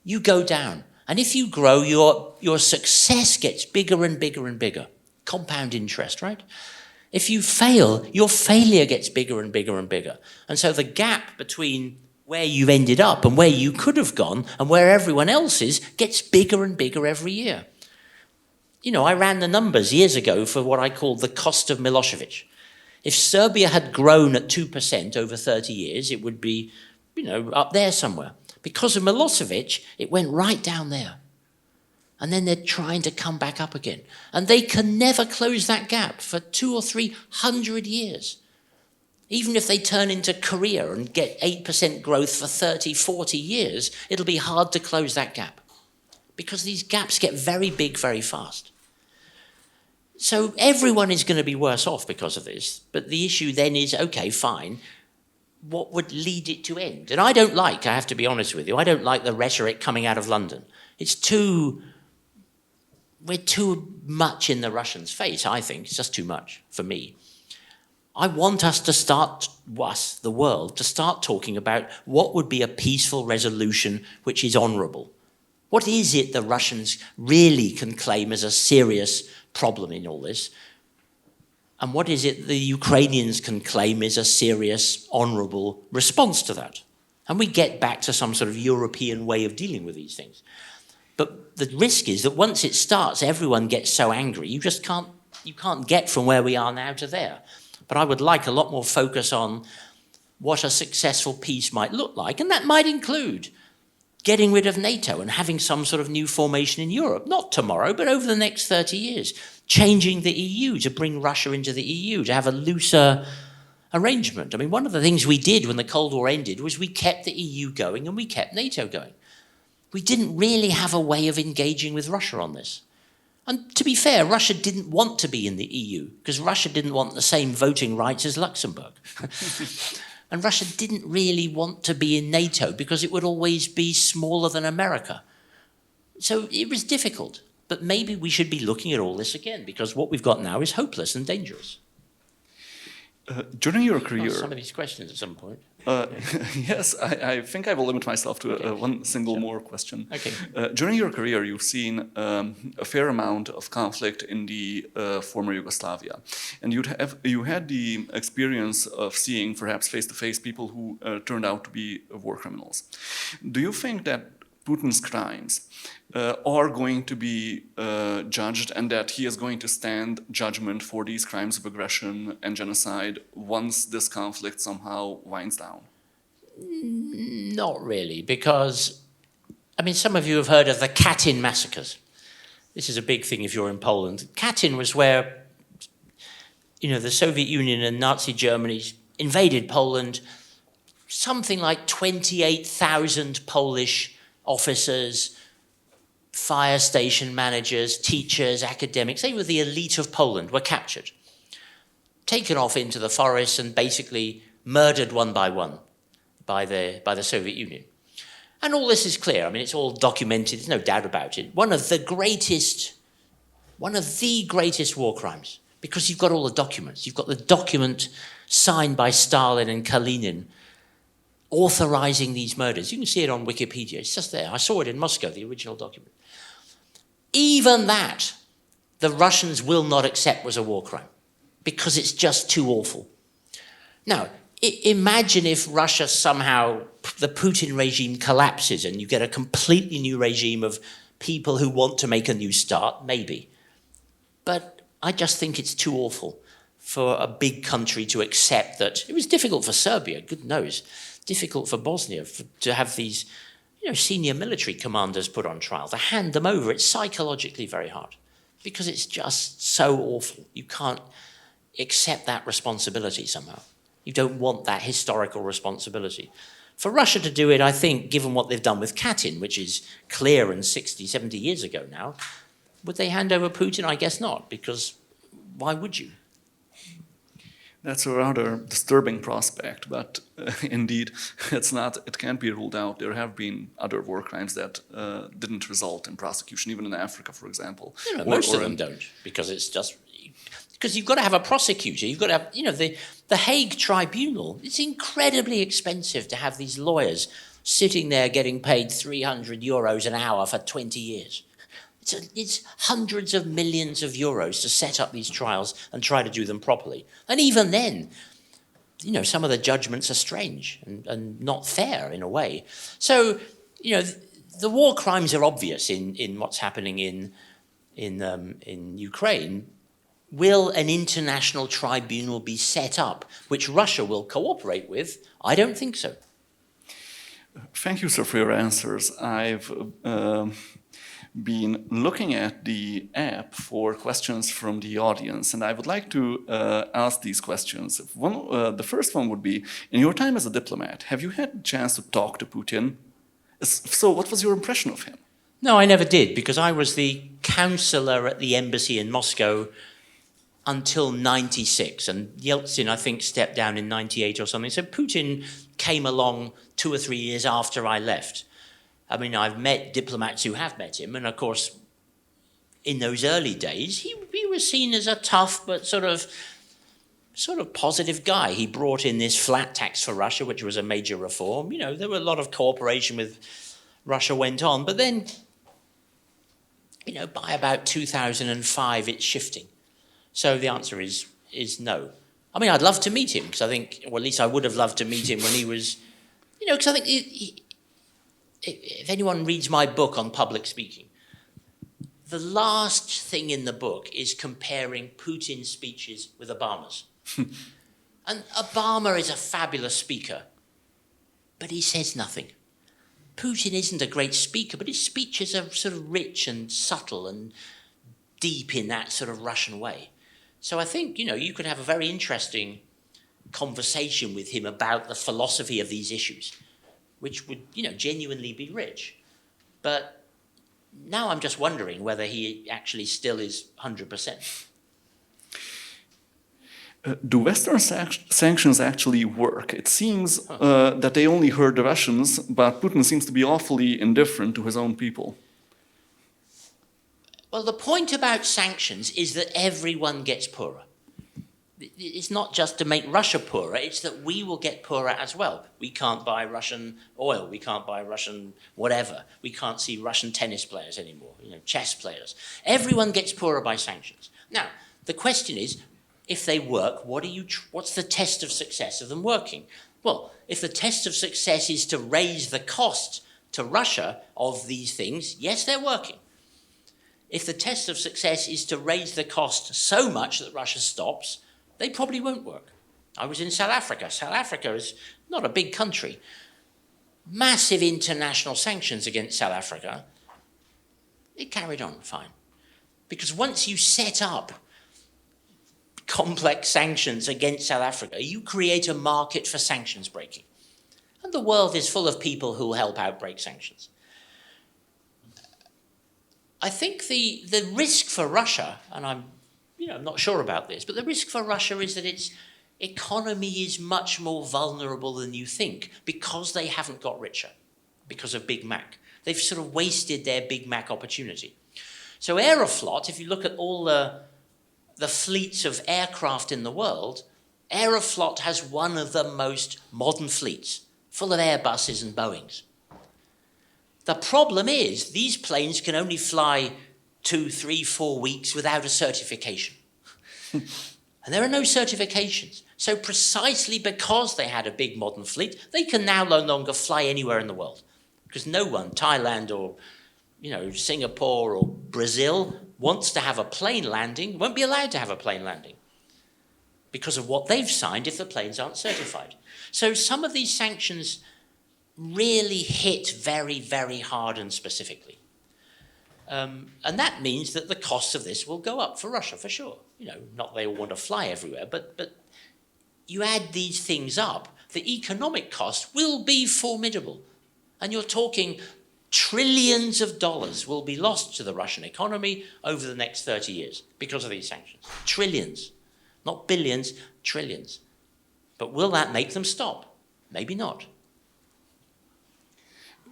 you go down. And if you grow, your success gets bigger and bigger and bigger. Compound interest, right? If you fail, your failure gets bigger and bigger and bigger. And so the gap between where you've ended up and where you could have gone and where everyone else is gets bigger and bigger every year. I ran the numbers years ago for what I call the cost of Milosevic. If Serbia had grown at 2% over 30 years, it would be, up there somewhere. Because of Milosevic, it went right down there. And then they're trying to come back up again. And they can never close that gap for 200 or 300 years. Even if they turn into Korea and get 8% growth for 30, 40 years, it'll be hard to close that gap. Because these gaps get very big very fast. So everyone is going to be worse off because of this. But the issue then is, okay, fine, what would lead it to end? And I have to be honest with you, I don't like the rhetoric coming out of London. It's too we're too much in the Russians' face, I think. It's just too much for me. I want us to start, the world, to start talking about what would be a peaceful resolution which is honourable. What is it the Russians really can claim as a serious problem in all this? And what is it the Ukrainians can claim is a serious, honourable response to that? And we get back to some sort of European way of dealing with these things. But the risk is that once it starts, everyone gets so angry, you can't get from where we are now to there. But I would like a lot more focus on what a successful peace might look like, and that might include getting rid of NATO and having some sort of new formation in Europe, not tomorrow, but over the next 30 years, changing the EU to bring Russia into the EU, to have a looser arrangement. I mean, one of the things we did when the Cold War ended was we kept the EU going and we kept NATO going. We didn't really have a way of engaging with Russia on this. And to be fair, Russia didn't want to be in the EU because Russia didn't want the same voting rights as Luxembourg. And Russia didn't really want to be in NATO because it would always be smaller than America. So it was difficult. But maybe we should be looking at all this again because what we've got now is hopeless and dangerous. During your career... Some of these questions at some point. Yes, I think I will limit myself to one single more question. Okay. During your career, you've seen a fair amount of conflict in the former Yugoslavia. And you had the experience of seeing, perhaps face-to-face, people who turned out to be war criminals. Do you think that Putin's crimes are going to be judged and that he is going to stand judgment for these crimes of aggression and genocide once this conflict somehow winds down? Not really, because, I mean, some of you have heard of the Katyn massacres. This is a big thing if you're in Poland. Katyn was where, the Soviet Union and Nazi Germany invaded Poland. Something like 28,000 Polish officers, fire station managers, teachers, academics, they were the elite of Poland, were captured, taken off into the forests and basically murdered one by one by the Soviet Union. And all this is clear. I mean, it's all documented, there's no doubt about it. One of the greatest war crimes, because you've got all the documents. You've got the document signed by Stalin and Kalinin authorizing these murders. You can see it on Wikipedia. It's just there. I saw it in Moscow, the original document. Even that, the Russians will not accept was a war crime because it's just too awful. Now, imagine if Russia somehow, the Putin regime collapses and you get a completely new regime of people who want to make a new start, maybe. But I just think it's too awful for a big country to accept that. It was difficult for Serbia, good knows. Difficult for Bosnia to have these, senior military commanders put on trial, to hand them over. It's psychologically very hard because it's just so awful. You can't accept that responsibility somehow. You don't want that historical responsibility. For Russia to do it, I think, given what they've done with Katyn, which is clear and 60, 70 years ago now, would they hand over Putin? I guess not, because why would you? That's a rather disturbing prospect, but indeed, it can't be ruled out. There have been other war crimes that didn't result in prosecution, even in Africa, for example. Most of them don't, because you've got to have a prosecutor. You've got to have, the Hague Tribunal. It's incredibly expensive to have these lawyers sitting there getting paid €300 an hour for 20 years. It's hundreds of millions of euros to set up these trials and try to do them properly. And even then, some of the judgments are strange and not fair in a way. So, the war crimes are obvious in what's happening in Ukraine. Will an international tribunal be set up, which Russia will cooperate with? I don't think so. Thank you, sir, for your answers. I've been looking at the app for questions from the audience, and I would like to ask these questions. The first one would be, in your time as a diplomat, have you had a chance to talk to Putin? So what was your impression of him? No, I never did, because I was the counselor at the embassy in Moscow until 96, and Yeltsin, I think, stepped down in 98 or something. So Putin came along 2 or 3 years after I left. I mean, I've met diplomats who have met him, and of course, in those early days, he was seen as a tough but sort of positive guy. He brought in this flat tax for Russia, which was a major reform. You know, there were a lot of cooperation with Russia went on, but then, you know, by about 2005, it's shifting. So the answer is no. I mean, I'd love to meet him, because I think, or at least I would have loved to meet him when he was, you know, because I think if anyone reads my book on public speaking, the last thing in the book is comparing Putin's speeches with Obama's. And Obama is a fabulous speaker, but he says nothing. Putin isn't a great speaker, but his speeches are sort of rich and subtle and deep in that sort of Russian way. So I think, you know, you could have a very interesting conversation with him about the philosophy of these issues, which would, you know, genuinely be rich. But now I'm just wondering whether he actually still is 100%. Do Western sanctions actually work? It seems that they only hurt the Russians, but Putin seems to be awfully indifferent to his own people. Well, the point about sanctions is that everyone gets poorer. It's not just to make Russia poorer, it's that we will get poorer as well. We can't buy Russian oil, we can't buy Russian whatever. We can't see Russian tennis players anymore, you know, chess players. Everyone gets poorer by sanctions. Now, the question is, if they work, what's the test of success of them working? Well, if the test of success is to raise the cost to Russia of these things, yes, they're working. If the test of success is to raise the cost so much that Russia stops, they probably won't work. I was in South Africa. South Africa is not a big country. Massive international sanctions against South Africa. It carried on fine. Because once you set up complex sanctions against South Africa, you create a market for sanctions breaking. And the world is full of people who will help out break sanctions. I think the risk for Russia, and I'm not sure about this, but the risk for Russia is that its economy is much more vulnerable than you think because they haven't got richer, because of Big Mac. They've sort of wasted their Big Mac opportunity. So Aeroflot, if you look at all the fleets of aircraft in the world, Aeroflot has one of the most modern fleets, full of Airbuses and Boeings. The problem is these planes can only fly 2, 3, 4 weeks without a certification. And there are no certifications. So precisely because they had a big modern fleet, they can now no longer fly anywhere in the world. Because no one, Thailand or Singapore or Brazil, wants to have a plane landing, won't be allowed to have a plane landing because of what they've signed if the planes aren't certified. So some of these sanctions really hit very, very hard and specifically. And that means that the costs of this will go up for Russia, for sure. Not they all want to fly everywhere, but you add these things up, the economic cost will be formidable. And you're talking trillions of dollars will be lost to the Russian economy over the next 30 years because of these sanctions. Trillions. Not billions, trillions. But will that make them stop? Maybe not.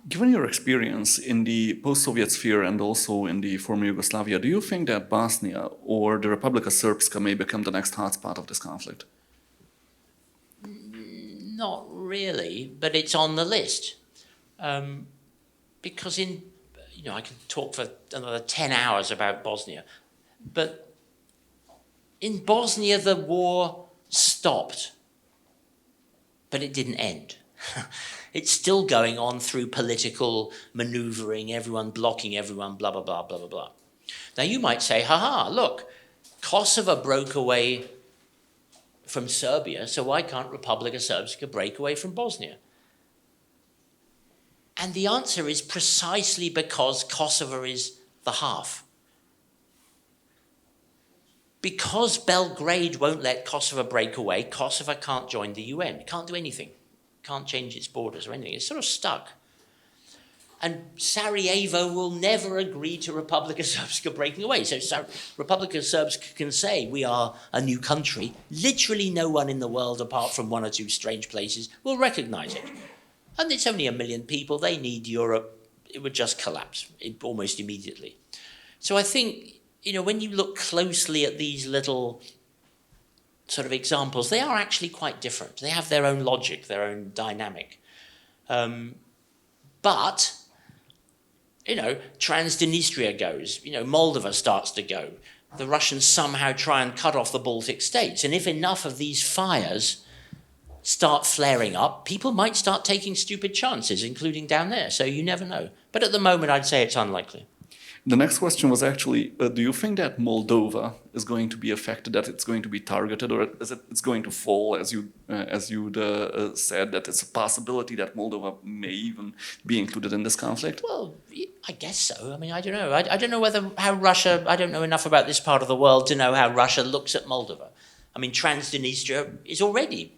Given your experience in the post-Soviet sphere and also in the former Yugoslavia, do you think that Bosnia or the Republika Srpska may become the next hotspot of this conflict? Not really, but it's on the list. Because I could talk for another 10 hours about Bosnia, but in Bosnia the war stopped, but it didn't end. It's still going on through political maneuvering, everyone blocking everyone, blah, blah, blah, blah, blah, blah. Now you might say, look, Kosovo broke away from Serbia, so why can't Republika Srpska break away from Bosnia? And the answer is precisely because Kosovo is the half. Because Belgrade won't let Kosovo break away, Kosovo can't join the UN, it can't do anything. Can't change its borders or anything. It's sort of stuck. And Sarajevo will never agree to Republika Srpska breaking away. So Republika Srpska can say, we are a new country. Literally no one in the world, apart from 1 or 2 strange places, will recognize it. And it's only 1 million people. They need Europe. It would just collapse almost immediately. So I think when you look closely at these little sort of examples, they are actually quite different. They have their own logic, their own dynamic. But, Transnistria goes, Moldova starts to go. The Russians somehow try and cut off the Baltic states. And if enough of these fires start flaring up, people might start taking stupid chances, including down there. So you never know. But at the moment, I'd say it's unlikely. The next question was actually, do you think that Moldova is going to be affected, that it's going to be targeted, or is it's going to fall, as you said, that it's a possibility that Moldova may even be included in this conflict? Well, I guess so. I mean, I don't know. I don't know how Russia, I don't know enough about this part of the world to know how Russia looks at Moldova. I mean, Transnistria is already,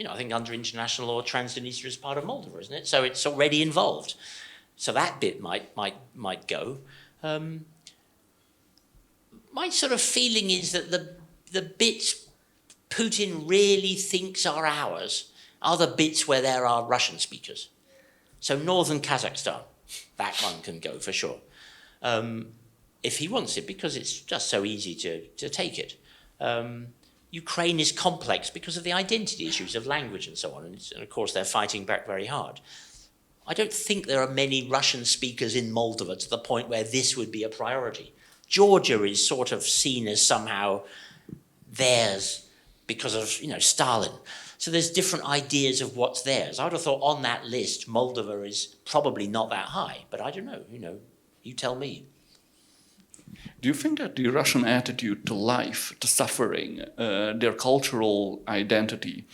I think under international law, Transnistria is part of Moldova, isn't it? So it's already involved. So that bit might go. My sort of feeling is that the bits Putin really thinks are ours are the bits where there are Russian speakers. So northern Kazakhstan, that one can go for sure. If he wants it, because it's just so easy to take it. Ukraine is complex because of the identity issues of language and so on. And of course, they're fighting back very hard. I don't think there are many Russian speakers in Moldova to the point where this would be a priority. Georgia is sort of seen as somehow theirs because of, Stalin. So there's different ideas of what's theirs. I would have thought on that list, Moldova is probably not that high, but I don't know, you tell me. Do you think that the Russian attitude to life, to suffering, their cultural identity,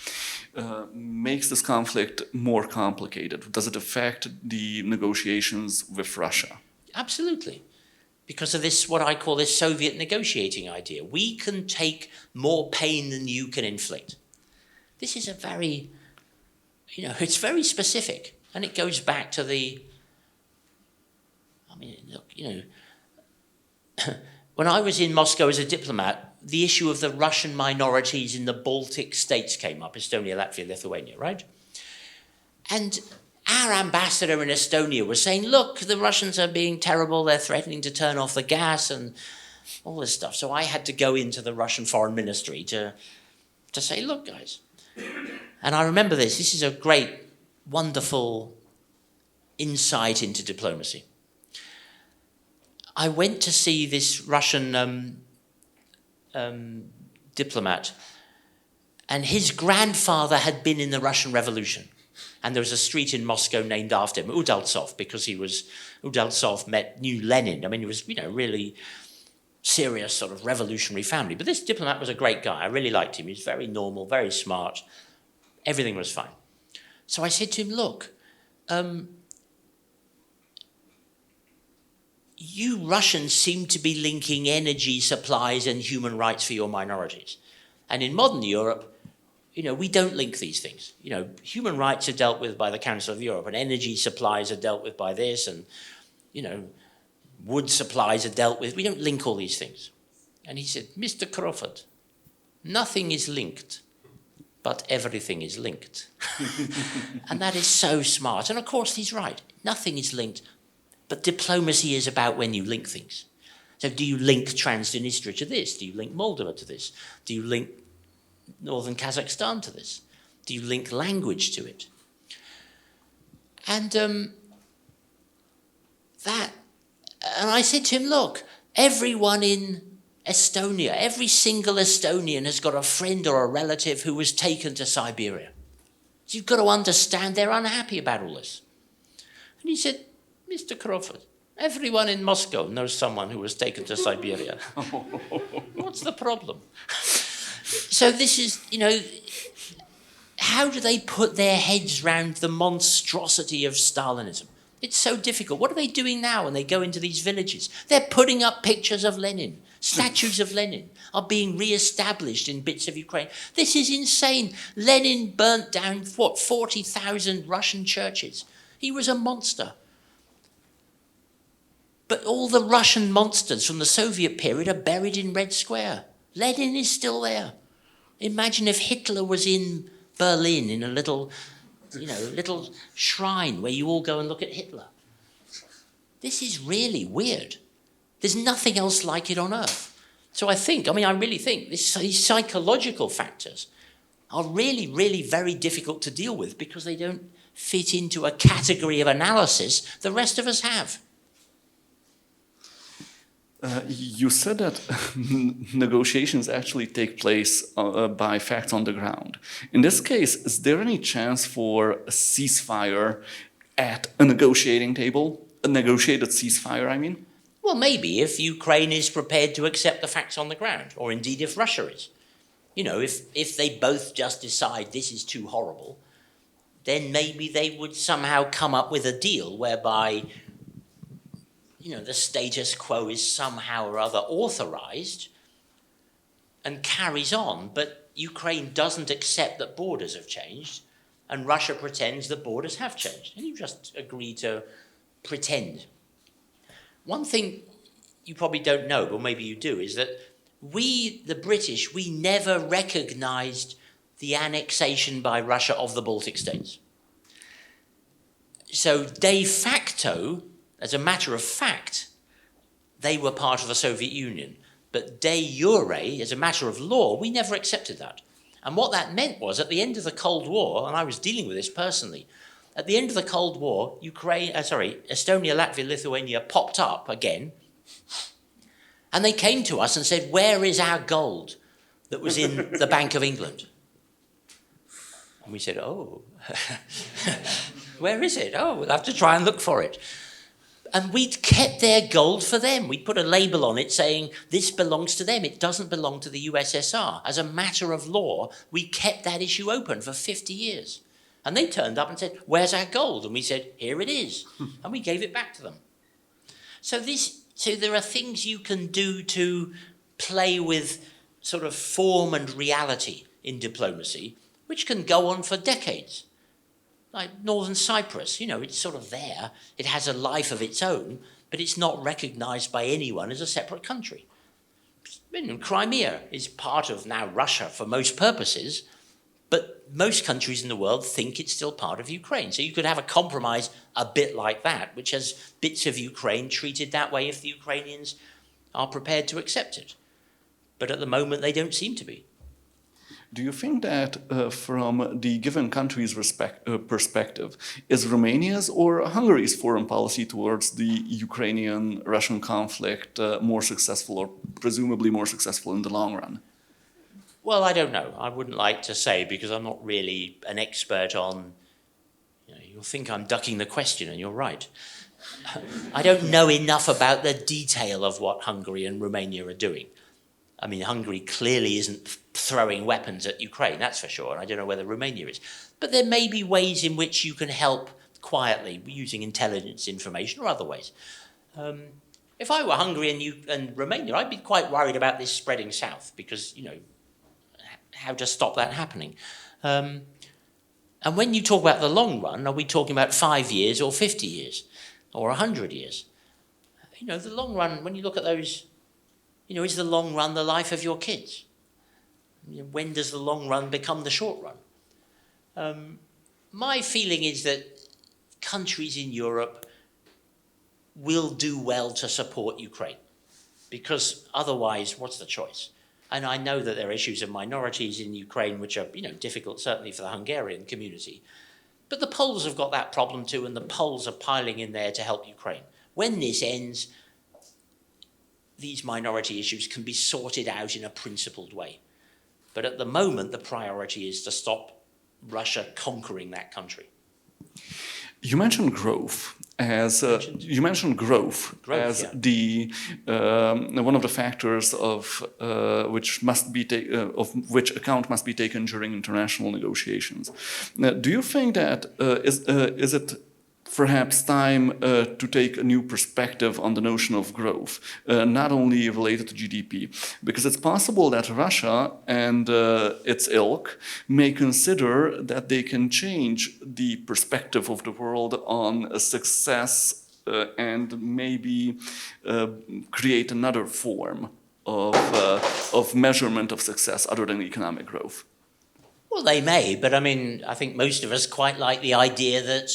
makes this conflict more complicated? Does it affect the negotiations with Russia? Absolutely. Because of this, what I call this Soviet negotiating idea. We can take more pain than you can inflict. This is a very, it's very specific. And it goes back to when I was in Moscow as a diplomat, the issue of the Russian minorities in the Baltic states came up, Estonia, Latvia, Lithuania, right? And our ambassador in Estonia was saying, look, the Russians are being terrible, they're threatening to turn off the gas and all this stuff. So I had to go into the Russian foreign ministry to say, look, guys. And I remember this is a great, wonderful insight into diplomacy. I went to see this Russian diplomat, and his grandfather had been in the Russian Revolution. And there was a street in Moscow named after him, Udaltsov, because Udaltsov knew Lenin. I mean, he was, really serious sort of revolutionary family. But this diplomat was a great guy. I really liked him. He was very normal, very smart. Everything was fine. So I said to him, look, you Russians seem to be linking energy supplies and human rights for your minorities. And in modern Europe, we don't link these things. Human rights are dealt with by the Council of Europe, and energy supplies are dealt with by this, and, wood supplies are dealt with. We don't link all these things. And he said, Mr. Crawford, nothing is linked, but everything is linked. And that is so smart. And of course, he's right. Nothing is linked. But diplomacy is about when you link things. So do you link Transnistria to this? Do you link Moldova to this? Do you link northern Kazakhstan to this? Do you link language to it? And I said to him, look, everyone in Estonia, every single Estonian has got a friend or a relative who was taken to Siberia. So you've got to understand they're unhappy about all this. And he said, Mr. Crawford, everyone in Moscow knows someone who was taken to Siberia. What's the problem? So this is, how do they put their heads round the monstrosity of Stalinism? It's so difficult. What are they doing now when they go into these villages? They're putting up pictures of Lenin. Statues of Lenin are being re-established in bits of Ukraine. This is insane. Lenin burnt down, 40,000 Russian churches. He was a monster. But all the Russian monsters from the Soviet period are buried in Red Square. Lenin is still there. Imagine if Hitler was in Berlin in a little shrine where you all go and look at Hitler. This is really weird. There's nothing else like it on Earth. So I really think these psychological factors are really, really very difficult to deal with because they don't fit into a category of analysis the rest of us have. You said that negotiations actually take place by facts on the ground. In this case, is there any chance for a ceasefire at a negotiating table? A negotiated ceasefire, I mean? Well, maybe if Ukraine is prepared to accept the facts on the ground, or indeed if Russia is. You know, if they both just decide this is too horrible, then maybe they would somehow come up with a deal whereby, you know, the status quo is somehow or other authorized and carries on, but Ukraine doesn't accept that borders have changed, and Russia pretends that borders have changed. And you just agree to pretend. One thing you probably don't know, but maybe you do, is that we, the British, we never recognized the annexation by Russia of the Baltic states. So de facto, as a matter of fact, they were part of the Soviet Union. But de jure, as a matter of law, we never accepted that. And what that meant was, at the end of the Cold War, and I was dealing with this personally, at the end of the Cold War, Estonia, Latvia, Lithuania popped up again, and they came to us and said, where is our gold that was in the Bank of England? And we said, oh, where is it? Oh, we'll have to try and look for it. And we'd kept their gold for them. We'd put a label on it saying, this belongs to them. It doesn't belong to the USSR. As a matter of law, we kept that issue open for 50 years. And they turned up and said, where's our gold? And we said, here it is. And we gave it back to them. So there are things you can do to play with sort of form and reality in diplomacy, which can go on for decades. Like Northern Cyprus, you know, it's sort of there. It has a life of its own, but it's not recognized by anyone as a separate country. Crimea is part of now Russia for most purposes, but most countries in the world think it's still part of Ukraine. So you could have a compromise a bit like that, which has bits of Ukraine treated that way if the Ukrainians are prepared to accept it. But at the moment, they don't seem to be. Do you think that from the given country's perspective, is Romania's or Hungary's foreign policy towards the Ukrainian-Russian conflict more successful, or presumably more successful in the long run? Well, I don't know. I wouldn't like to say, because I'm not really an expert on, you'll think I'm ducking the question, and you're right. I don't know enough about the detail of what Hungary and Romania are doing. I mean, Hungary clearly isn't throwing weapons at Ukraine, that's for sure, and I don't know whether Romania is. But there may be ways in which you can help quietly, using intelligence information or other ways. If I were Hungary and Romania, I'd be quite worried about this spreading south, because, how to stop that happening. And when you talk about the long run, are we talking about 5 years or 50 years or 100 years? The long run, when you look at those, is the long run the life of your kids? When does the long run become the short run? My feeling is that countries in Europe will do well to support Ukraine, because otherwise, what's the choice? And I know that there are issues of minorities in Ukraine which are, difficult, certainly for the Hungarian community. But the Poles have got that problem too, and the Poles are piling in there to help Ukraine. When this ends, these minority issues can be sorted out in a principled way. But at the moment, the priority is to stop Russia conquering that country. You mentioned growth as the one of the factors of which account must be taken during international negotiations. Now, do you think that is it perhaps time to take a new perspective on the notion of growth, not only related to GDP, because it's possible that Russia and its ilk may consider that they can change the perspective of the world on success and maybe create another form of measurement of success other than economic growth. Well, they may, but I think most of us quite like the idea that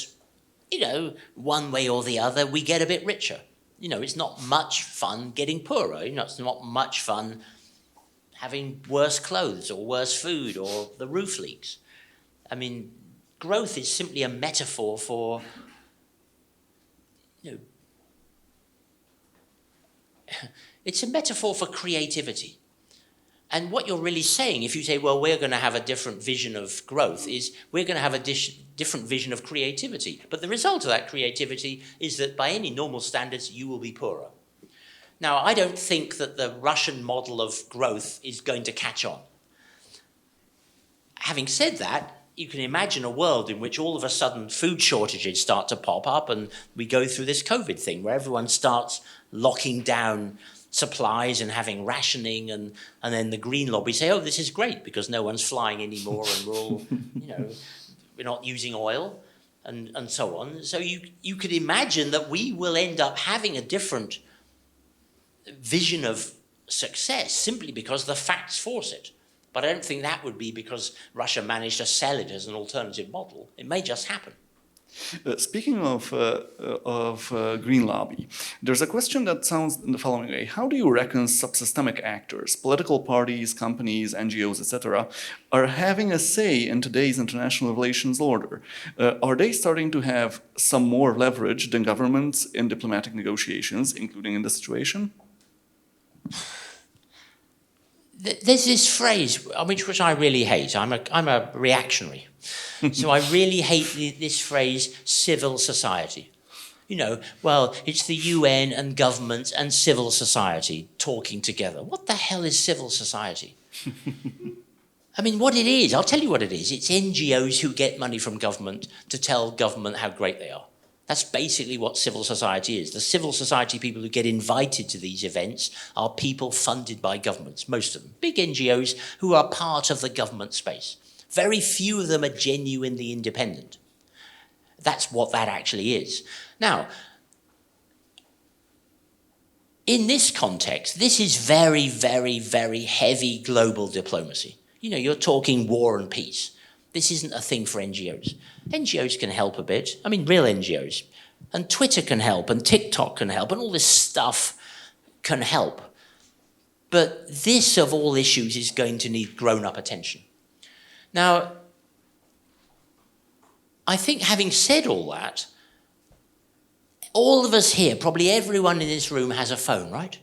one way or the other, we get a bit richer. it's not much fun getting poorer. It's not much fun having worse clothes or worse food or the roof leaks. I mean, growth is simply a metaphor for, it's a metaphor for creativity. And what you're really saying, if you say, well, we're going to have a different vision of growth, is we're going to have a different vision of creativity. But the result of that creativity is that by any normal standards, you will be poorer. Now, I don't think that the Russian model of growth is going to catch on. Having said that, you can imagine a world in which all of a sudden food shortages start to pop up and we go through this COVID thing where everyone starts locking down supplies and having rationing, and then the green lobby say, oh, this is great because no one's flying anymore and we're all, we're not using oil and so on. So you could imagine that we will end up having a different vision of success simply because the facts force it. But I don't think that would be because Russia managed to sell it as an alternative model. It may just happen. Speaking of green lobby, there's a question that sounds in the following way. How do you reckon subsystemic actors, political parties, companies, NGOs, etc., are having a say in today's international relations order? Are they starting to have some more leverage than governments in diplomatic negotiations, including in this situation? There's this phrase, which I really hate. I'm a reactionary. So I really hate this phrase, civil society. Well, it's the UN and governments and civil society talking together. What the hell is civil society? I mean, what it is, I'll tell you what it is. It's NGOs who get money from government to tell government how great they are. That's basically what civil society is. The civil society people who get invited to these events are people funded by governments, most of them. Big NGOs who are part of the government space. Very few of them are genuinely independent. That's what that actually is. Now, in this context, this is very, very, very heavy global diplomacy. You're talking war and peace. This isn't a thing for NGOs. NGOs can help a bit. I mean, real NGOs. And Twitter can help, and TikTok can help, and all this stuff can help. But this, of all issues, is going to need grown-up attention. Now, I think having said all that, all of us here, probably everyone in this room has a phone, right?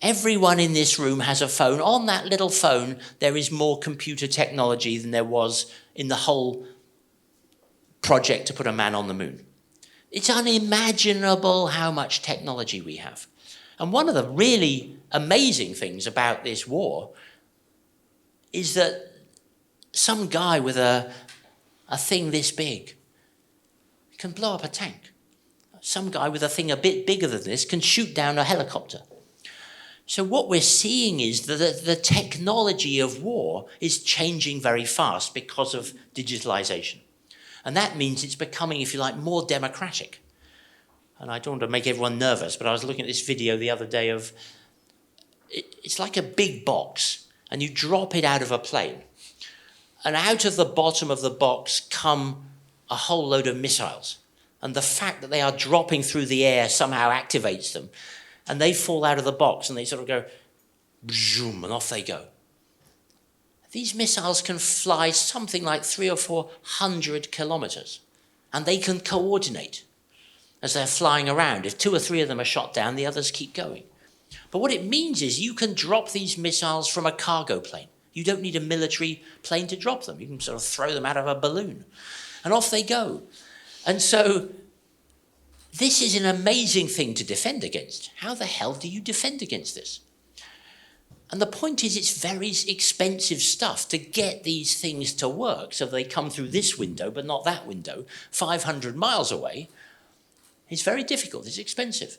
Everyone in this room has a phone. On that little phone, there is more computer technology than there was in the whole project to put a man on the moon. It's unimaginable how much technology we have. And one of the really amazing things about this war is that some guy with a thing this big can blow up a tank. Some guy with a thing a bit bigger than this can shoot down a helicopter. So what we're seeing is that the technology of war is changing very fast because of digitalization. And that means it's becoming, if you like, more democratic. And I don't want to make everyone nervous, but I was looking at this video the other day of, it's like a big box, and you drop it out of a plane. And out of the bottom of the box come a whole load of missiles. And the fact that they are dropping through the air somehow activates them. And they fall out of the box and they sort of go, zoom, and off they go. These missiles can fly something like 300 or 400 kilometers. And they can coordinate as they're flying around. If 2 or 3 of them are shot down, the others keep going. But what it means is you can drop these missiles from a cargo plane. You don't need a military plane to drop them. You can sort of throw them out of a balloon. And off they go. And so this is an amazing thing to defend against. How the hell do you defend against this? And the point is, it's very expensive stuff to get these things to work. So they come through this window, but not that window, 500 miles away. It's very difficult. It's expensive.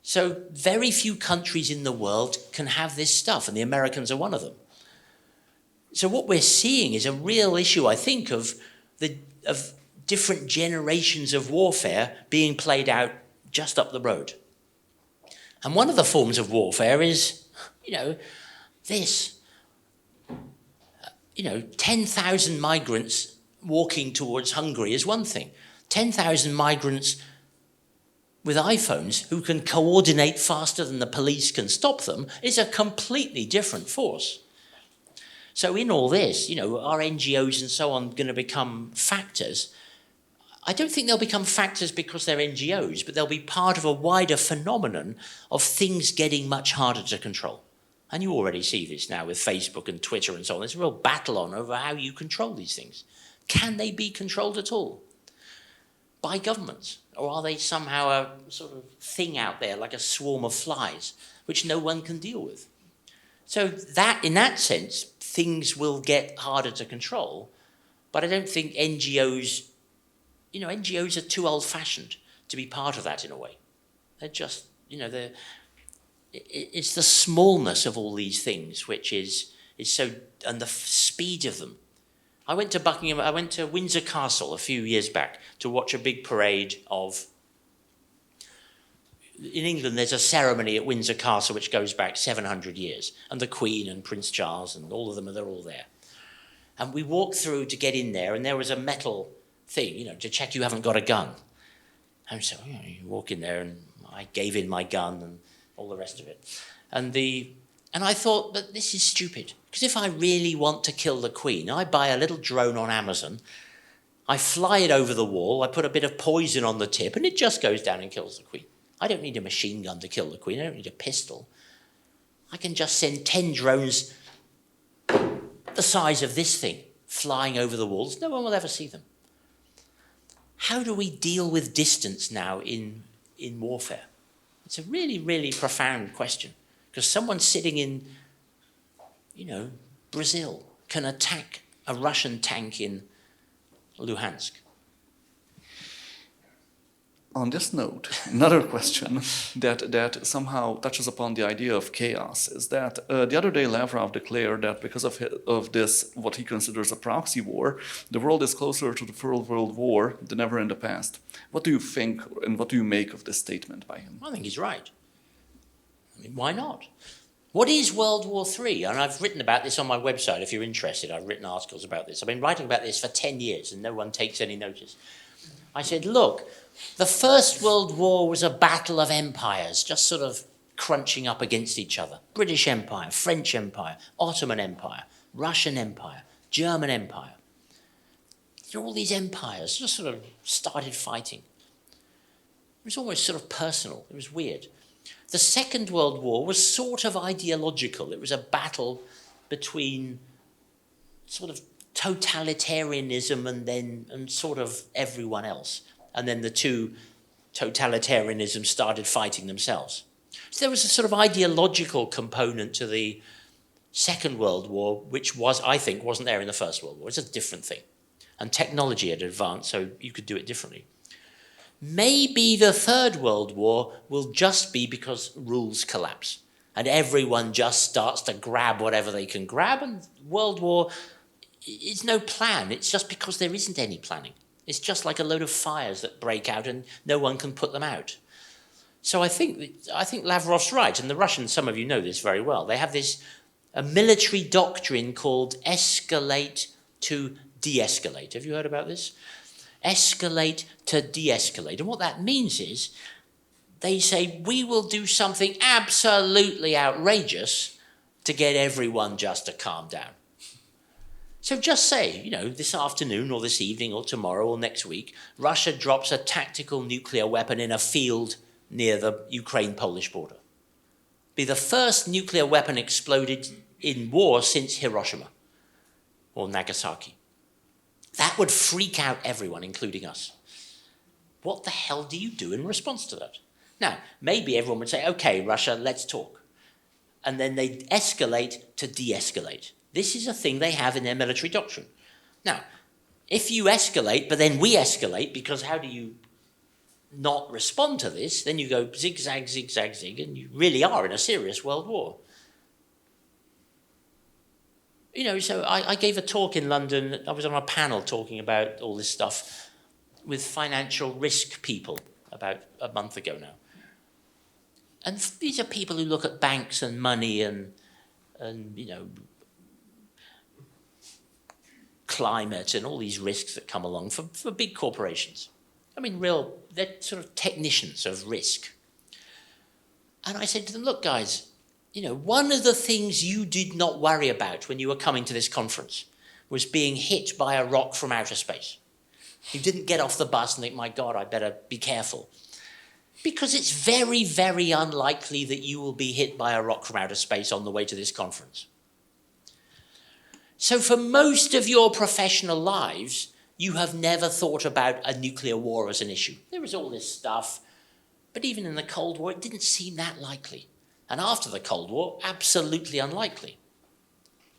So very few countries in the world can have this stuff, and the Americans are one of them. So what we're seeing is a real issue, I think, of different generations of warfare being played out just up the road. And one of the forms of warfare is, this. 10,000 migrants walking towards Hungary is one thing. 10,000 migrants with iPhones who can coordinate faster than the police can stop them is a completely different force. So in all this, are NGOs and so on going to become factors? I don't think they'll become factors because they're NGOs, but they'll be part of a wider phenomenon of things getting much harder to control. And you already see this now with Facebook and Twitter and so on. There's a real battle on over how you control these things. Can they be controlled at all? By governments? Or are they somehow a sort of thing out there, like a swarm of flies, which no one can deal with? So that, in that sense, things will get harder to control. But I don't think NGOs, NGOs are too old-fashioned to be part of that in a way. They're just, it's the smallness of all these things which is so, and the speed of them. I went to Windsor Castle a few years back to watch a big parade of, in England there's a ceremony at Windsor Castle which goes back 700 years, and the Queen and Prince Charles and all of them, they're all there. And we walked through to get in there, and there was a metal thing, to check you haven't got a gun. And so you walk in there, and I gave in my gun and all the rest of it. And I thought, but this is stupid. Because if I really want to kill the Queen, I buy a little drone on Amazon, I fly it over the wall, I put a bit of poison on the tip, and it just goes down and kills the Queen. I don't need a machine gun to kill the Queen. I don't need a pistol. I can just send 10 drones the size of this thing flying over the walls. No one will ever see them. How do we deal with distance now in warfare? It's a really, really profound question. Because someone sitting in, Brazil can attack a Russian tank in Luhansk. On this note, another question that somehow touches upon the idea of chaos is that the other day Lavrov declared that because of this, what he considers a proxy war, the world is closer to the Third World War than ever in the past. What do you think and what do you make of this statement by him? I think he's right. Why not? What is World War III? And I've written about this on my website if you're interested. I've written articles about this. I've been writing about this for 10 years and no one takes any notice. I said, look, the First World War was a battle of empires, just sort of crunching up against each other. British Empire, French Empire, Ottoman Empire, Russian Empire, German Empire. All these empires just sort of started fighting. It was almost sort of personal. It was weird. The Second World War was sort of ideological. It was a battle between sort of totalitarianism and sort of everyone else. And then the two totalitarianisms started fighting themselves. So there was a sort of ideological component to the Second World War, which I think, wasn't there in the First World War. It's a different thing. And technology had advanced, so you could do it differently. Maybe the Third World War will just be because rules collapse and everyone just starts to grab whatever they can grab, and World War is no plan. It's just because there isn't any planning. It's just like a load of fires that break out and no one can put them out. So I think Lavrov's right, and the Russians, some of you know this very well. They have a military doctrine called escalate to de-escalate. Have you heard about this? Escalate to de-escalate. And what that means is they say, we will do something absolutely outrageous to get everyone just to calm down. So just say, this afternoon or this evening or tomorrow or next week, Russia drops a tactical nuclear weapon in a field near the Ukraine-Polish border. Be the first nuclear weapon exploded in war since Hiroshima or Nagasaki. That would freak out everyone, including us. What the hell do you do in response to that? Now, maybe everyone would say, okay, Russia, let's talk. And then they'd escalate to de-escalate. This is a thing they have in their military doctrine. Now, if you escalate, but then we escalate, because how do you not respond to this? Then you go zigzag, zigzag, zig, and you really are in a serious world war. So I gave a talk in London. I was on a panel talking about all this stuff with financial risk people about a month ago now. And these are people who look at banks and money and climate and all these risks that come along for big corporations. I mean, they're sort of technicians of risk. And I said to them, look, guys, one of the things you did not worry about when you were coming to this conference was being hit by a rock from outer space. You didn't get off the bus and think, my God, I better be careful. Because it's very, very unlikely that you will be hit by a rock from outer space on the way to this conference. So for most of your professional lives, you have never thought about a nuclear war as an issue. There was all this stuff, but even in the Cold War, it didn't seem that likely. And after the Cold War, absolutely unlikely.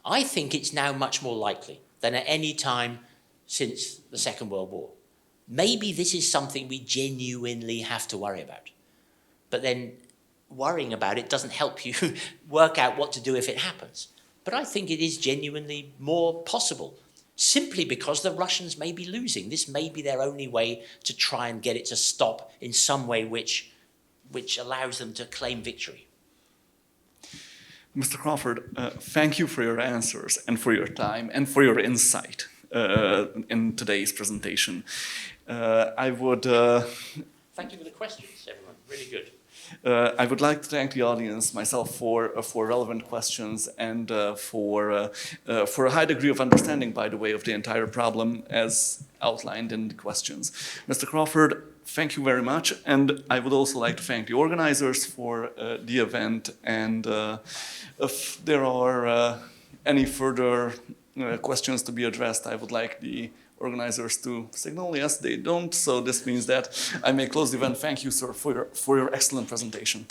I think it's now much more likely than at any time since the Second World War. Maybe this is something we genuinely have to worry about. But then worrying about it doesn't help you work out what to do if it happens. But I think it is genuinely more possible, simply because the Russians may be losing. This may be their only way to try and get it to stop in some way which allows them to claim victory. Mr. Crawford, thank you for your answers and for your time and for your insight in today's presentation. I would... Thank you for the questions, everyone. Really good. I would like to thank the audience, myself, for relevant questions and for a high degree of understanding, by the way, of the entire problem as outlined in the questions. Mr. Crawford, thank you very much, and I would also like to thank the organizers for the event, and if there are any further questions to be addressed, I would like the organizers to signal. Yes, they don't, so this means that I may close the event. Thank you, sir, for your excellent presentation.